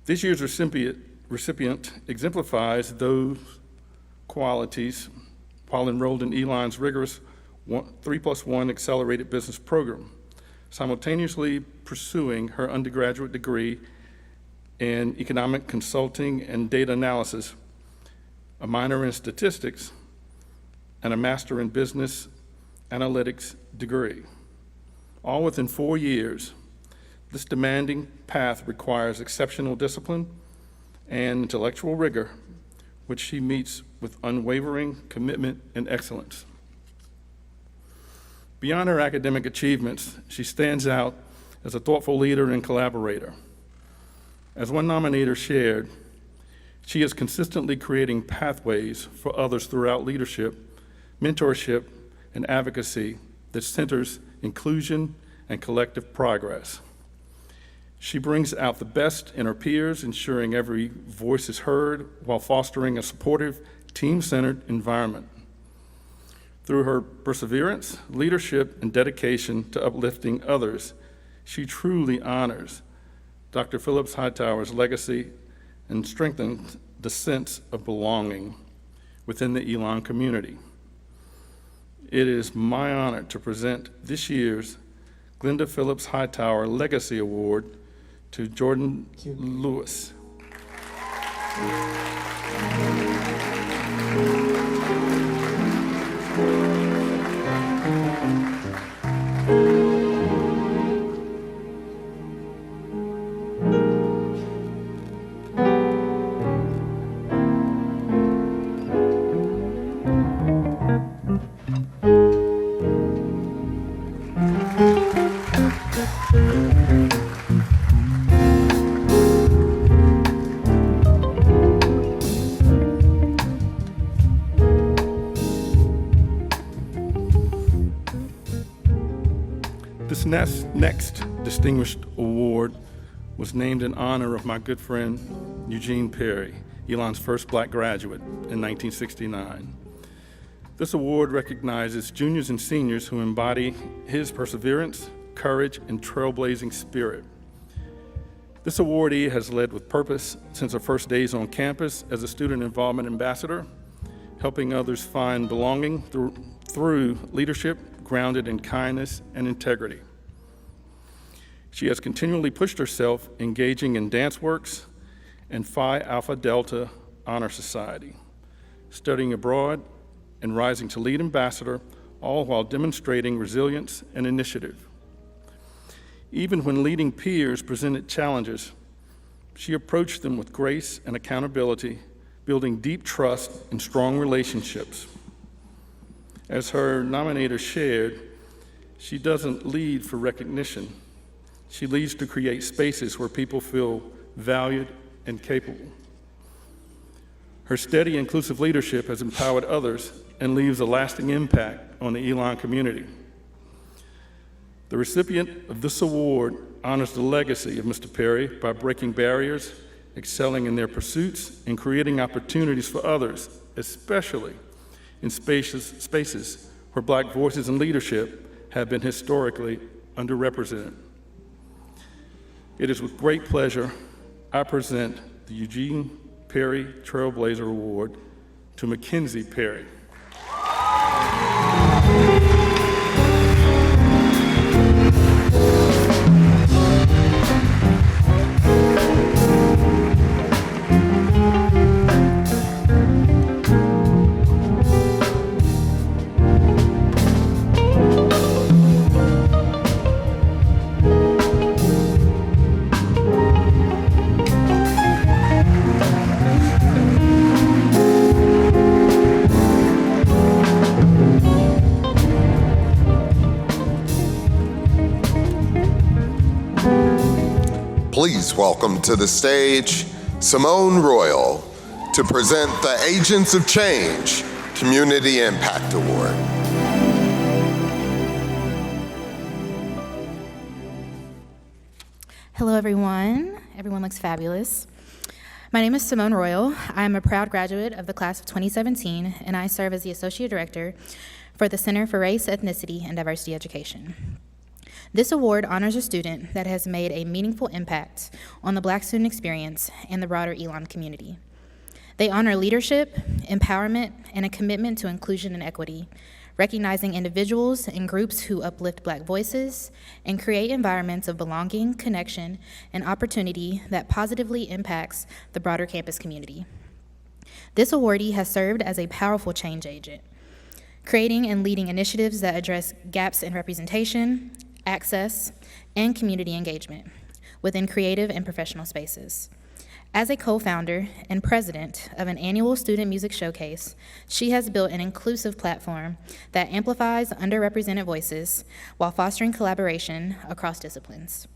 This year's recipient exemplifies those qualities while enrolled in Elon's rigorous 3+1 accelerated business program, simultaneously pursuing her undergraduate degree in economic consulting and data analysis, a minor in statistics, and a master in business analytics degree. All within 4 years. This demanding path requires exceptional discipline and intellectual rigor, which she meets with unwavering commitment and excellence. Beyond her academic achievements, she stands out as a thoughtful leader and collaborator. As one nominator shared, she is consistently creating pathways for others throughout leadership, mentorship, and advocacy that centers inclusion and collective progress. She brings out the best in her peers, ensuring every voice is heard while fostering a supportive, team-centered environment. Through her perseverance, leadership, and dedication to uplifting others, she truly honors Dr. Phillips Hightower's legacy and strengthens the sense of belonging within the Elon community. It is my honor to present this year's Glenda Phillips Hightower Legacy Award to Jordan Lewis. This next distinguished award was named in honor of my good friend Eugene Perry, Elon's first black graduate in 1969. This award recognizes juniors and seniors who embody his perseverance, courage, and trailblazing spirit. This awardee has led with purpose since her first days on campus as a student involvement ambassador, helping others find belonging through leadership grounded in kindness and integrity. She has continually pushed herself, engaging in DanceWorks and Phi Alpha Delta Honor Society, studying abroad and rising to lead ambassador, all while demonstrating resilience and initiative. Even when leading peers presented challenges, she approached them with grace and accountability, building deep trust and strong relationships. As her nominator shared, she doesn't lead for recognition. She leads to create spaces where people feel valued and capable. Her steady, inclusive leadership has empowered others and leaves a lasting impact on the Elon community. The recipient of this award honors the legacy of Mr. Perry by breaking barriers, excelling in their pursuits, and creating opportunities for others, especially in spaces where Black voices and leadership have been historically underrepresented. It is with great pleasure I present the Eugene Perry Trailblazer Award to Mackenzie Perry. Please welcome to the stage Simone Royal to present the Agents of Change Community Impact Award. Hello, everyone. Everyone looks fabulous. My name is Simone Royal. I'm a proud graduate of the class of 2017, and I serve as the Associate Director for the Center for Race, Ethnicity, and Diversity Education. This award honors a student that has made a meaningful impact on the Black student experience and the broader Elon community. They honor leadership, empowerment, and a commitment to inclusion and equity, recognizing individuals and groups who uplift Black voices and create environments of belonging, connection, and opportunity that positively impacts the broader campus community. This awardee has served as a powerful change agent, creating and leading initiatives that address gaps in representation, access, and community engagement within creative and professional spaces. As a co-founder and president of an annual student music showcase, she has built an inclusive platform that amplifies underrepresented voices while fostering collaboration across disciplines.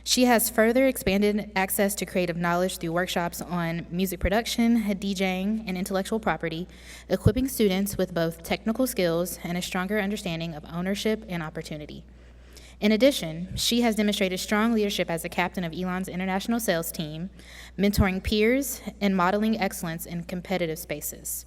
She has further expanded access to creative knowledge through workshops on music production, DJing, and intellectual property, equipping students with both technical skills and a stronger understanding of ownership and opportunity. In addition, she has demonstrated strong leadership as a captain of Elon's international sales team, mentoring peers and modeling excellence in competitive spaces.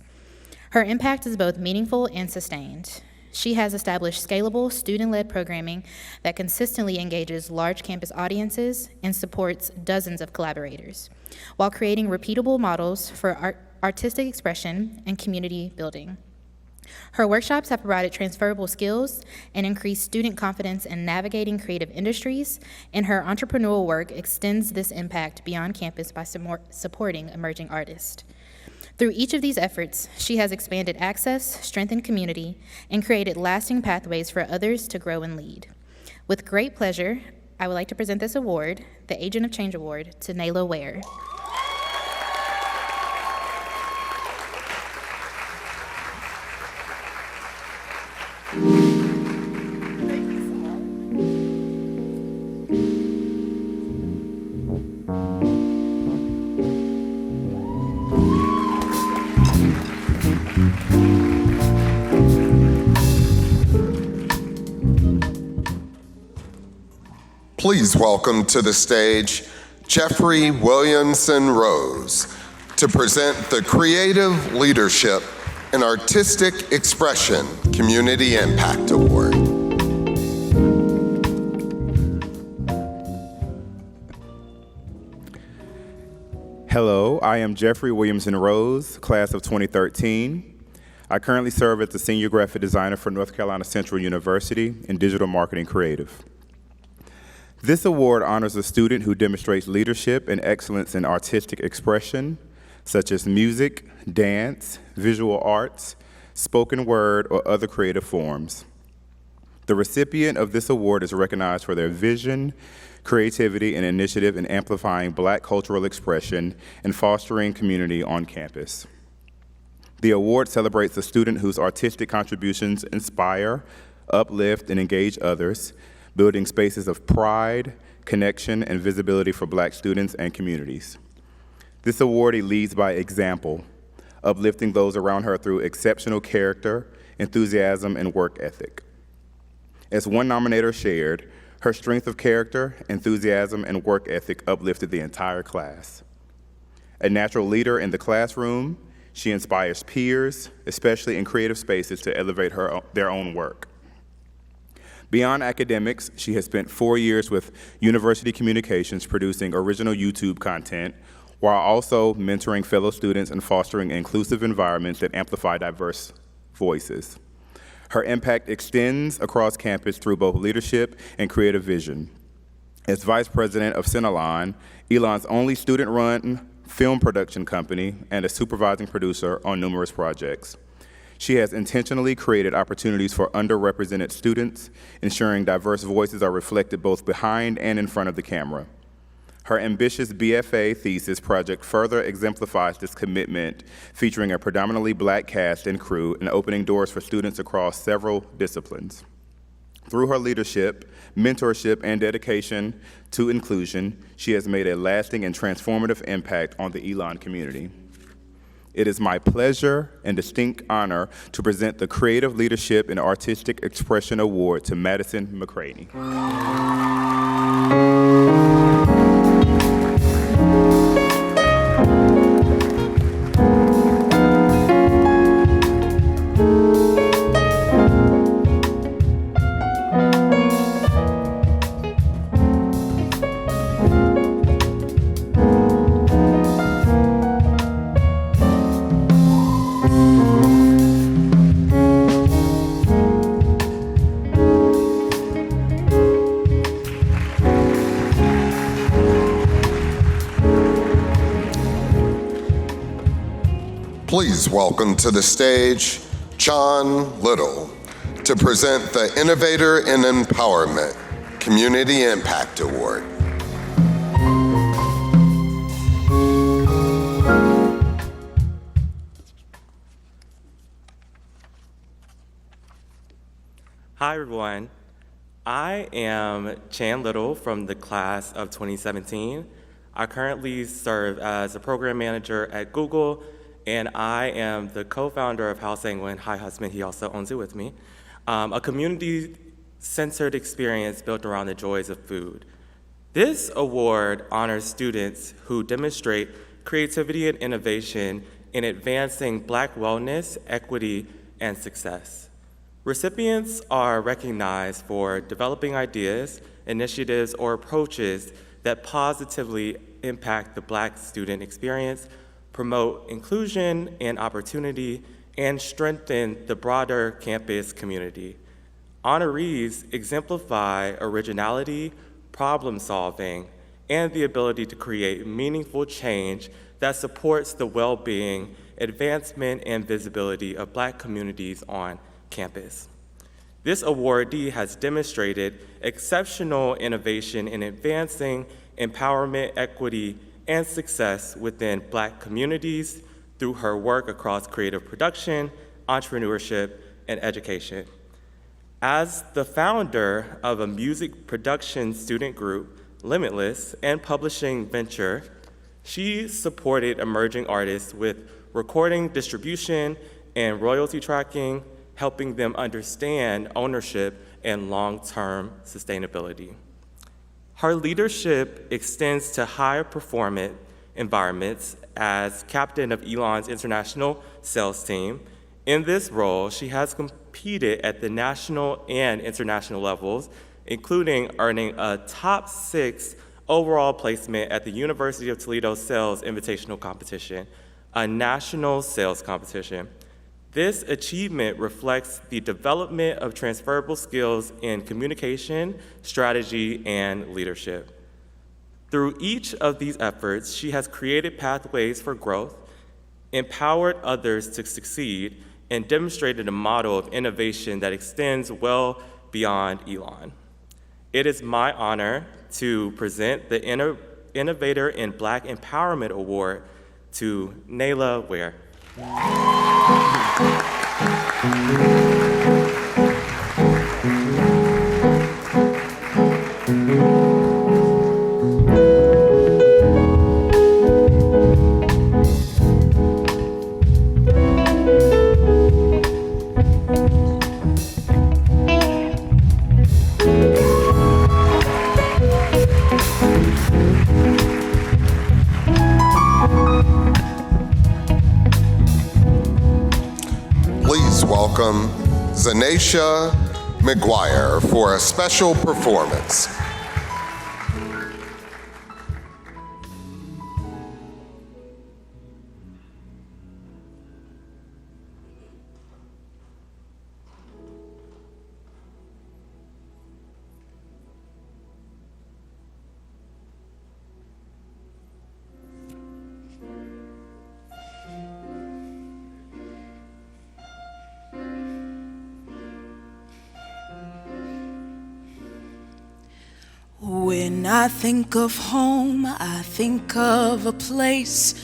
Her impact is both meaningful and sustained. She has established scalable, student-led programming that consistently engages large campus audiences and supports dozens of collaborators, while creating repeatable models for artistic expression and community building. Her workshops have provided transferable skills and increased student confidence in navigating creative industries, and her entrepreneurial work extends this impact beyond campus by supporting emerging artists. Through each of these efforts, she has expanded access, strengthened community, and created lasting pathways for others to grow and lead. With great pleasure, I would like to present this award, the Agent of Change Award, to Nayla Ware. Please welcome to the stage Jeffrey Williamson Rose to present the Creative Leadership and Artistic Expression Community Impact Award. Hello, I am Jeffrey Williamson Rose, class of 2013. I currently serve as the Senior Graphic Designer for North Carolina Central University in Digital Marketing Creative. This award honors a student who demonstrates leadership and excellence in artistic expression, such as music, dance, visual arts, spoken word, or other creative forms. The recipient of this award is recognized for their vision, creativity, and initiative in amplifying Black cultural expression and fostering community on campus. The award celebrates a student whose artistic contributions inspire, uplift, and engage others, building spaces of pride, connection, and visibility for Black students and communities. This awardee leads by example, uplifting those around her through exceptional character, enthusiasm, and work ethic. As one nominator shared, her strength of character, enthusiasm, and work ethic uplifted the entire class. A natural leader in the classroom, she inspires peers, especially in creative spaces, to elevate their own work. Beyond academics, she has spent 4 years with University Communications producing original YouTube content, while also mentoring fellow students and fostering inclusive environments that amplify diverse voices. Her impact extends across campus through both leadership and creative vision. As Vice President of Cinelon, Elon's only student-run film production company and a supervising producer on numerous projects, she has intentionally created opportunities for underrepresented students, ensuring diverse voices are reflected both behind and in front of the camera. Her ambitious BFA thesis project further exemplifies this commitment, featuring a predominantly Black cast and crew and opening doors for students across several disciplines. Through her leadership, mentorship, and dedication to inclusion, she has made a lasting and transformative impact on the Elon community. It is my pleasure and distinct honor to present the Creative Leadership and Artistic Expression Award to Madison McCraney. Please welcome to the stage John Little to present the Innovator in Empowerment Community Impact Award. Hi everyone, I am Chan Little from the class of 2017. I currently serve as a program manager at Google, and I am the co-founder of Hal Sanguin. Hi husband, he also owns it with me. A community-centered experience built around the joys of food. This award honors students who demonstrate creativity and innovation in advancing Black wellness, equity, and success. Recipients are recognized for developing ideas, initiatives, or approaches that positively impact the Black student experience, promote inclusion and opportunity, and strengthen the broader campus community. Honorees exemplify originality, problem solving, and the ability to create meaningful change that supports the well-being, advancement, and visibility of Black communities on campus. This awardee has demonstrated exceptional innovation in advancing empowerment, equity, and success within Black communities through her work across creative production, entrepreneurship, and education. As the founder of a music production student group, Limitless, and publishing venture, she supported emerging artists with recording, distribution, and royalty tracking, helping them understand ownership and long-term sustainability. Her leadership extends to higher performance environments as captain of Elon's international sales team. In this role, she has competed at the national and international levels, including earning a top 6 overall placement at the University of Toledo Sales Invitational Competition, a national sales competition. This achievement reflects the development of transferable skills in communication, strategy, and leadership. Through each of these efforts, she has created pathways for growth, empowered others to succeed, and demonstrated a model of innovation that extends well beyond Elon. It is my honor to present the Innovator in Black Empowerment Award to Nayla Ware. Please welcome Zanisha McGuire for a special performance. When I think of home, I think of a place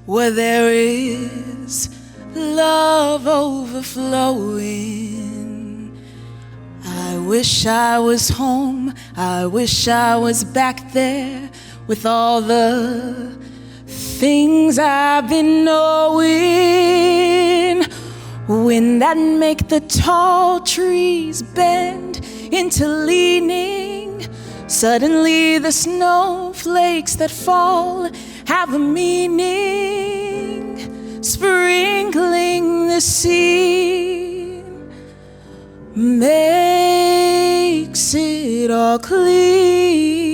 where there is love overflowing. I wish I was home, I wish I was back there with all the things I've been knowing. Wind that make the tall trees bend into leaning. Suddenly the snowflakes that fall have a meaning. Sprinkling the scene makes it all clean.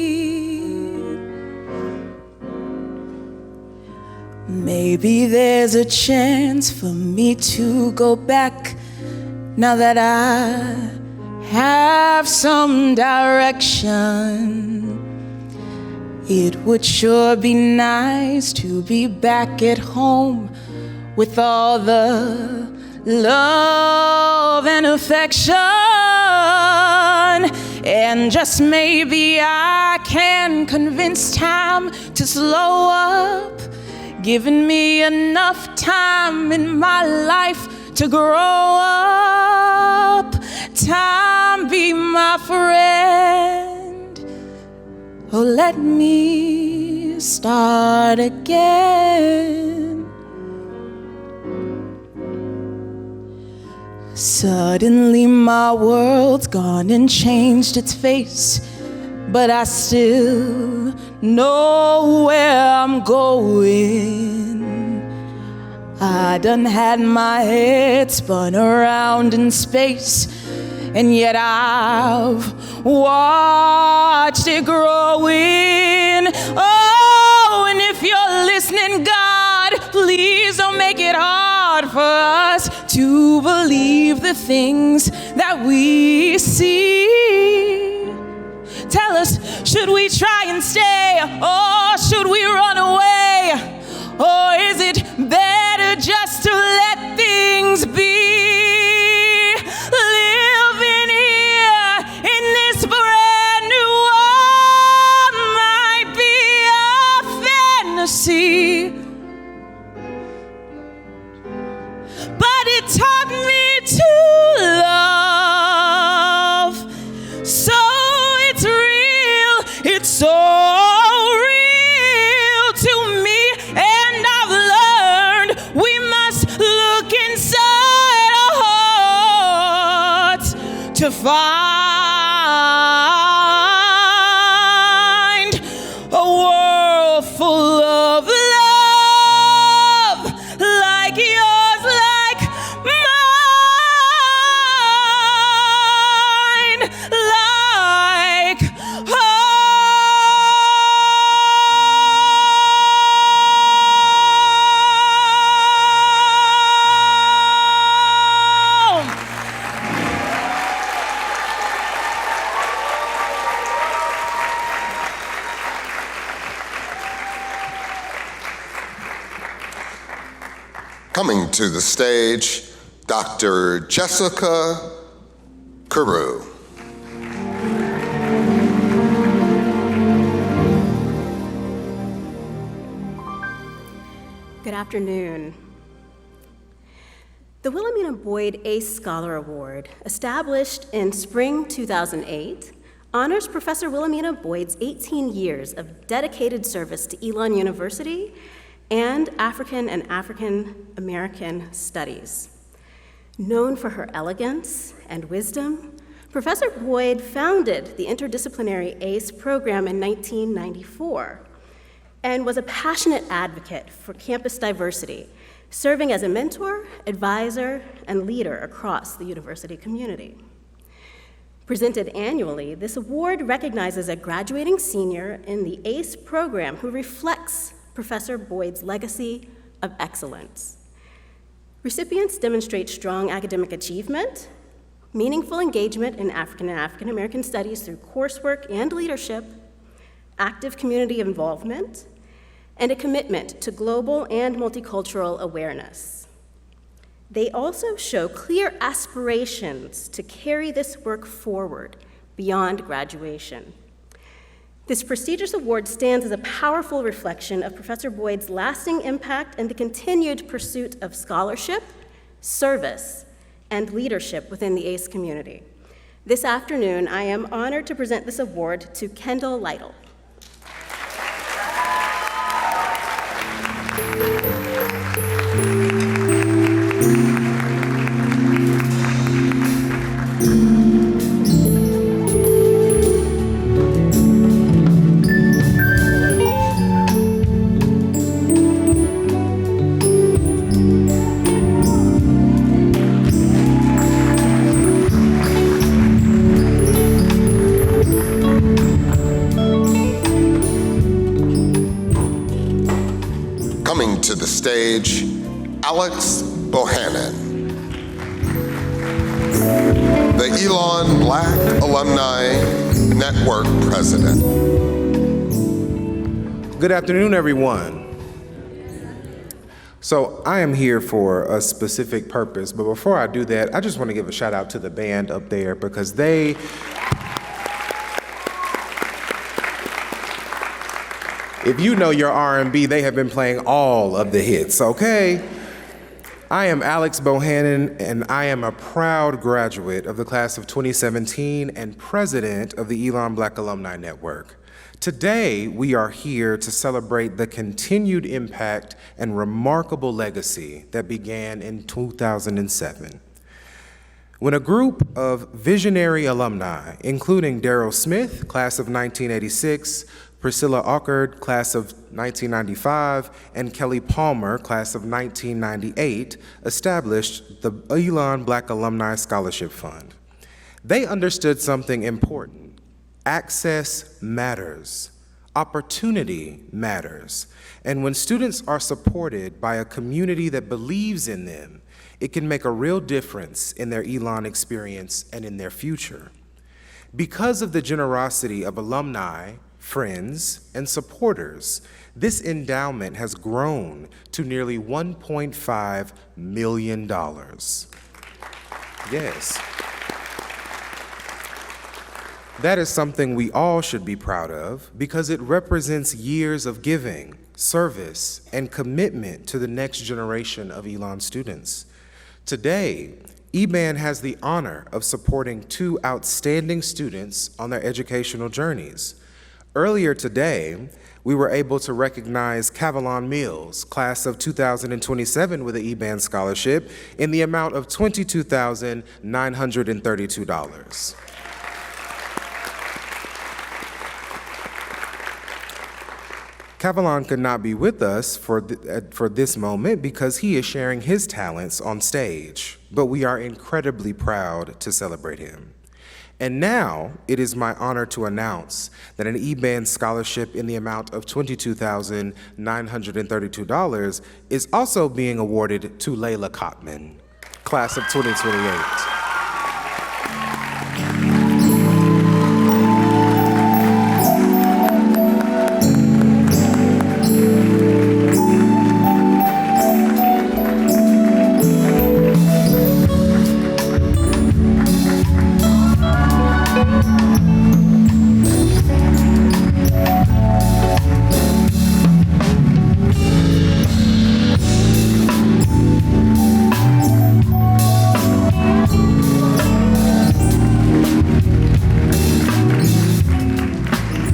Maybe there's a chance for me to go back now that I have some direction. It would sure be nice to be back at home with all the love and affection. And just maybe I can convince time to slow up, giving me enough time in my life to grow up. Time, be my friend. Oh, let me start again. Suddenly my world's gone and changed its face, but I still know where I'm going. I done had my head spun around in space, and yet I've watched it growing. Oh, and if you're listening, God, please don't make it hard for us to believe the things that we see. Tell us, should we try and stay, or should we run away? Or is it better just to let things be? Living here in this brand new world might be a fantasy, but it taught me to love. So it's real, it's so real to me. We must look inside our hearts to find Coming to the stage, Dr. Jessica Carew. Good afternoon. The Wilhelmina Boyd ACE Scholar Award, established in spring 2008, honors Professor Wilhelmina Boyd's 18 years of dedicated service to Elon University and African American studies. Known for her elegance and wisdom, Professor Boyd founded the interdisciplinary ACE program in 1994 and was a passionate advocate for campus diversity, serving as a mentor, advisor, and leader across the university community. Presented annually, this award recognizes a graduating senior in the ACE program who reflects Professor Boyd's legacy of excellence. Recipients demonstrate strong academic achievement, meaningful engagement in African and African American studies through coursework and leadership, active community involvement, and a commitment to global and multicultural awareness. They also show clear aspirations to carry this work forward beyond graduation. This prestigious award stands as a powerful reflection of Professor Boyd's lasting impact and the continued pursuit of scholarship, service, and leadership within the ACE community. This afternoon, I am honored to present this award to Kendall Lytle. Coming to the stage, Alex Bohannon, the Elon Black Alumni Network President. Good afternoon, everyone. So I am here for a specific purpose, but before I do that, I just want to give a shout out to the band up there because if you know your R&B, they have been playing all of the hits, okay? I am Alex Bohannon, and I am a proud graduate of the class of 2017 and president of the Elon Black Alumni Network. Today, we are here to celebrate the continued impact and remarkable legacy that began in 2007. When a group of visionary alumni, including Daryl Smith, class of 1986, Priscilla Ockard, class of 1995, and Kelly Palmer, class of 1998, established the Elon Black Alumni Scholarship Fund. They understood something important. Access matters. Opportunity matters. And when students are supported by a community that believes in them, it can make a real difference in their Elon experience and in their future. Because of the generosity of alumni, friends, and supporters, this endowment has grown to nearly $1.5 million. Yes. That is something we all should be proud of because it represents years of giving, service, and commitment to the next generation of Elon students. Today, EBAN has the honor of supporting two outstanding students on their educational journeys. Earlier today, we were able to recognize Cavalon Mills, class of 2027 with an EBAN scholarship in the amount of $22,932. Cavalon could not be with us for this moment because he is sharing his talents on stage, but we are incredibly proud to celebrate him. And now, it is my honor to announce that an EBAN scholarship in the amount of $22,932 is also being awarded to Layla Kottman, class of 2028.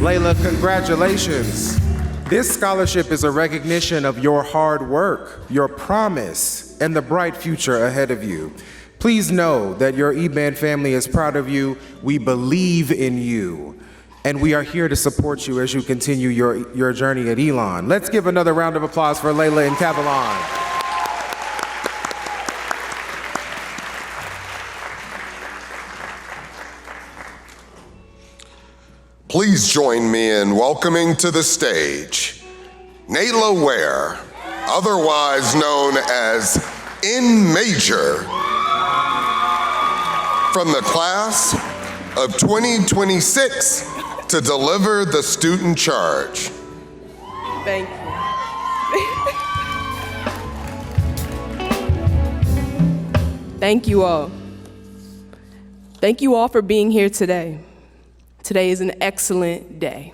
Layla, congratulations. This scholarship is a recognition of your hard work, your promise, and the bright future ahead of you. Please know that your E-Band family is proud of you. We believe in you, and we are here to support you as you continue your journey at Elon. Let's give another round of applause for Layla and Cavalon. Please join me in welcoming to the stage Nayla Ware, otherwise known as In Major, from the class of 2026 to deliver the student charge. Thank you. Thank you all. Thank you all for being here today. Today is an excellent day.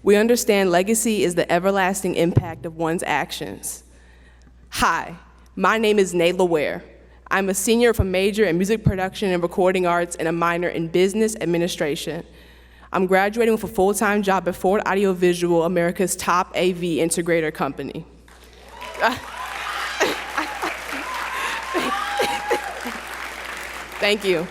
We understand legacy is the everlasting impact of one's actions. Hi, my name is Nayla Ware. I'm a senior with a major in music production and recording arts and a minor in business administration. I'm graduating with a full-time job at Ford Audiovisual, America's top AV integrator company. Thank you.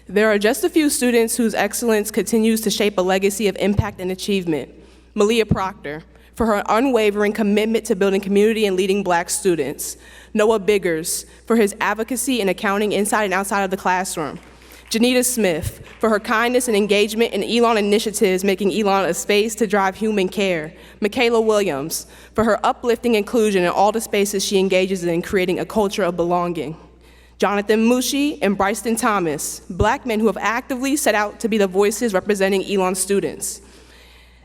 There are just a few students whose excellence continues to shape a legacy of impact and achievement. Malia Proctor, for her unwavering commitment to building community and leading Black students. Noah Biggers, for his advocacy and accounting inside and outside of the classroom. Janita Smith, for her kindness and engagement in Elon initiatives, making Elon a space to drive human care. Michaela Williams, for her uplifting inclusion in all the spaces she engages in, creating a culture of belonging. Jonathan Mushi and Bryson Thomas, Black men who have actively set out to be the voices representing Elon students.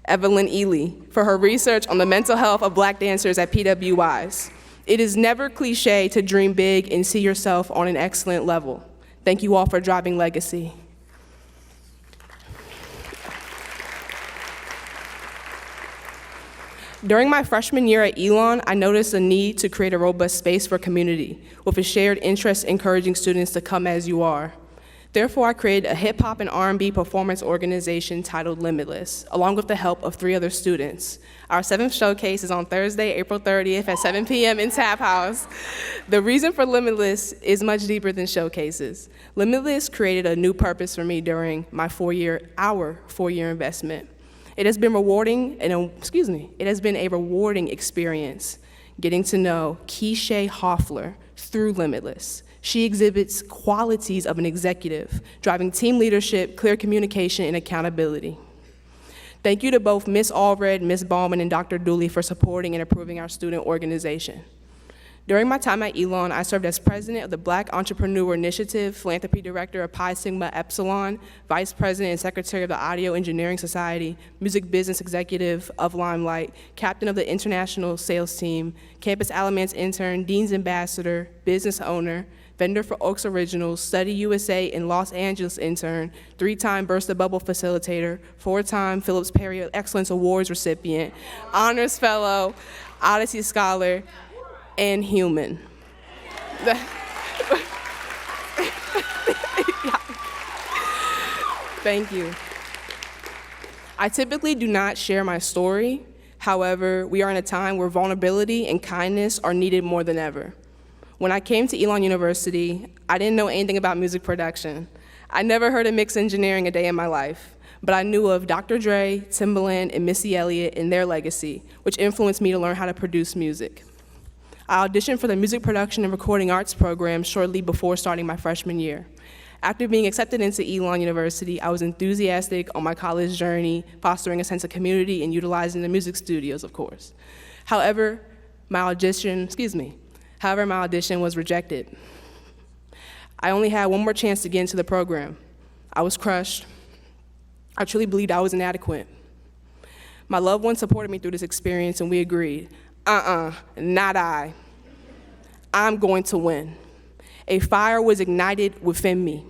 Evelyn Ely, for her research on the mental health of Black dancers at PWIs. It is never cliche to dream big and see yourself on an excellent level. Thank you all for driving legacy. During my freshman year at Elon, I noticed a need to create a robust space for community, with a shared interest encouraging students to come as you are. Therefore, I created a hip hop and R&B performance organization titled Limitless, along with the help of 3 other students. Our 7th showcase is on Thursday, April 30th at 7 p.m. in Tap House. The reason for Limitless is much deeper than showcases. Limitless created a new purpose for me during our 4-year investment. It has been a rewarding experience getting to know Keisha Hoffler through Limitless. She exhibits qualities of an executive, driving team leadership, clear communication, and accountability. Thank you to both Ms. Allred, Ms. Ballman, and Dr. Dooley for supporting and approving our student organization. During my time at Elon, I served as president of the Black Entrepreneur Initiative, philanthropy director of Pi Sigma Epsilon, vice president and secretary of the Audio Engineering Society, music business executive of Limelight, captain of the international sales team, Campus Alamance intern, dean's ambassador, business owner, vendor for Oaks Originals, Study USA in Los Angeles intern, 3-time Burst the Bubble facilitator, 4-time Phillips Perry Excellence Awards recipient, honors fellow, Odyssey scholar, and human. Thank you. I typically do not share my story. However, we are in a time where vulnerability and kindness are needed more than ever. When I came to Elon University, I didn't know anything about music production. I never heard of mix engineering a day in my life, but I knew of Dr. Dre, Timbaland, and Missy Elliott and their legacy, which influenced me to learn how to produce music. I auditioned for the music production and recording arts program shortly before starting my freshman year. After being accepted into Elon University, I was enthusiastic on my college journey, fostering a sense of community and utilizing the music studios, of course. However, my audition was rejected. I only had one more chance to get into the program. I was crushed. I truly believed I was inadequate. My loved ones supported me through this experience, and we agreed, not I. I'm going to win. A fire was ignited within me.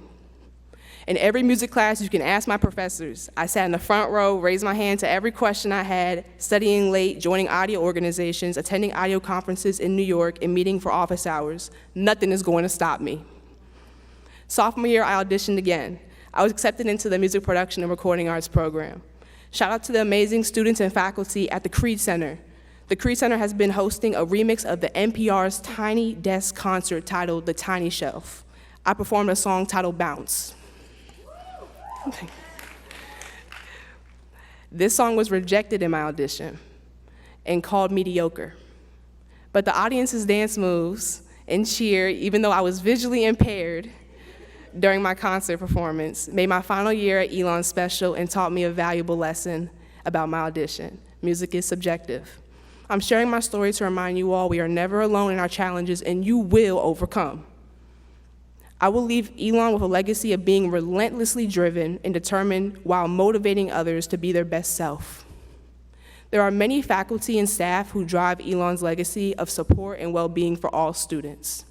In every music class, you can ask my professors. I sat in the front row, raised my hand to every question I had, studying late, joining audio organizations, attending audio conferences in New York, and meeting for office hours. Nothing is going to stop me. Sophomore year, I auditioned again. I was accepted into the Music Production and Recording Arts program. Shout out to the amazing students and faculty at the Creed Center. The Creed Center has been hosting a remix of the NPR's Tiny Desk concert titled The Tiny Shelf. I performed a song titled Bounce. This song was rejected in my audition and called mediocre. But the audience's dance moves and cheer, even though I was visually impaired during my concert performance, made my final year at Elon special and taught me a valuable lesson about my audition. Music is subjective. I'm sharing my story to remind you all we are never alone in our challenges and you will overcome. I will leave Elon with a legacy of being relentlessly driven and determined while motivating others to be their best self. There are many faculty and staff who drive Elon's legacy of support and well-being for all students.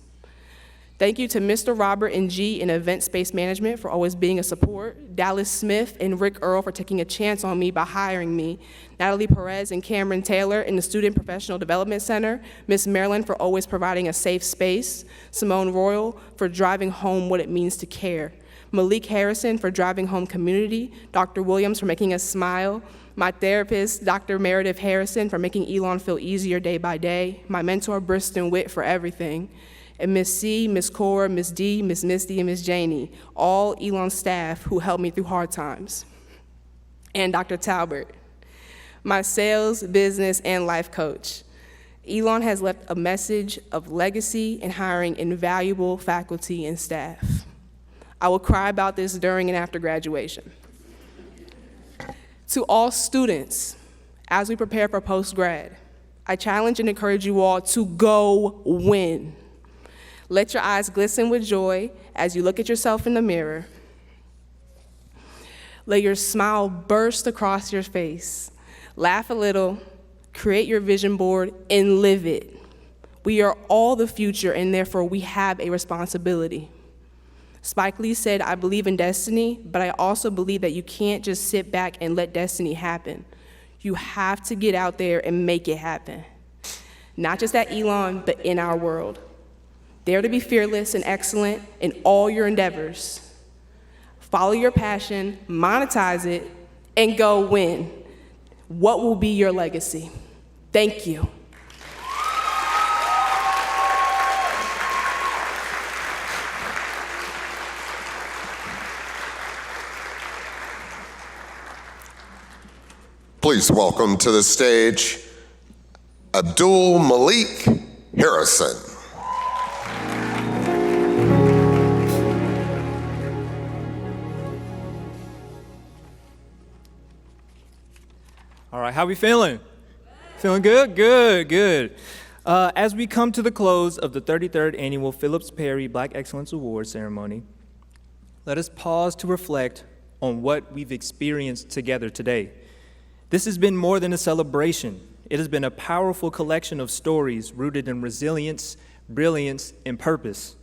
Thank you to Mr. Robert and G in Event Space Management for always being a support, Dallas Smith and Rick Earl for taking a chance on me by hiring me, Natalie Perez and Cameron Taylor in the Student Professional Development Center, Miss Marilyn for always providing a safe space, Simone Royal for driving home what it means to care, Malik Harrison for driving home community, Dr. Williams for making us smile, my therapist, Dr. Meredith Harrison for making Elon feel easier day by day, my mentor, Briston Witt for everything, and Miss C, Miss Cora, Miss D, Miss Misty, and Miss Janie, all Elon staff who helped me through hard times. And Dr. Talbert, my sales, business, and life coach. Elon has left a message of legacy in hiring invaluable faculty and staff. I will cry about this during and after graduation. To all students, as we prepare for post-grad, I challenge and encourage you all to go win. Let your eyes glisten with joy as you look at yourself in the mirror. Let your smile burst across your face. Laugh a little, create your vision board, and live it. We are all the future, and therefore we have a responsibility. Spike Lee said, "I believe in destiny, but I also believe that you can't just sit back and let destiny happen. You have to get out there and make it happen. Not just at Elon, but in our world. Dare to be fearless and excellent in all your endeavors. Follow your passion, monetize it, and go win. What will be your legacy?" Thank you. Please welcome to the stage Abdul Malik Harrison. All right, how we feeling? Feeling good? Good, good. As we come to the close of the 33rd Annual Phillips Perry Black Excellence Award ceremony, let us pause to reflect on what we've experienced together today. This has been more than a celebration. It has been a powerful collection of stories rooted in resilience, brilliance, and purpose.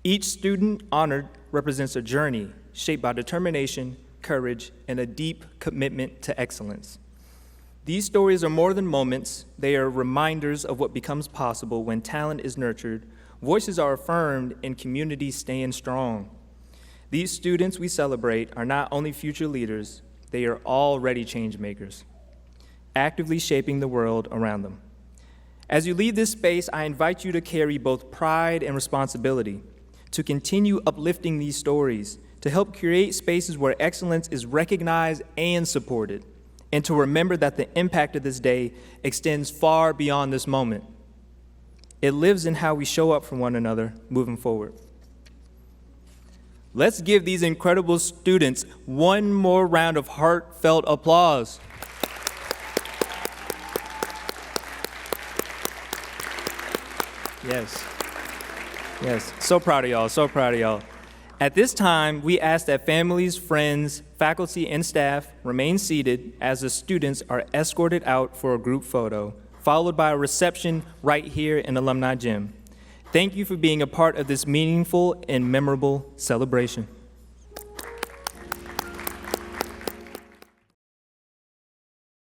Each student honored represents a journey shaped by determination, courage, and a deep commitment to excellence. These stories are more than moments. They are reminders of what becomes possible when talent is nurtured, voices are affirmed, and communities stand strong. These students we celebrate are not only future leaders, they are already change makers, actively shaping the world around them. As you leave this space, I invite you to carry both pride and responsibility, to continue uplifting these stories, to help create spaces where excellence is recognized and supported, and to remember that the impact of this day extends far beyond this moment. It lives in how we show up for one another moving forward. Let's give these incredible students one more round of heartfelt applause. Yes, so proud of y'all, so proud of y'all. At this time, we ask that families, friends, faculty, and staff remain seated as the students are escorted out for a group photo, followed by a reception right here in Alumni Gym. Thank you for being a part of this meaningful and memorable celebration.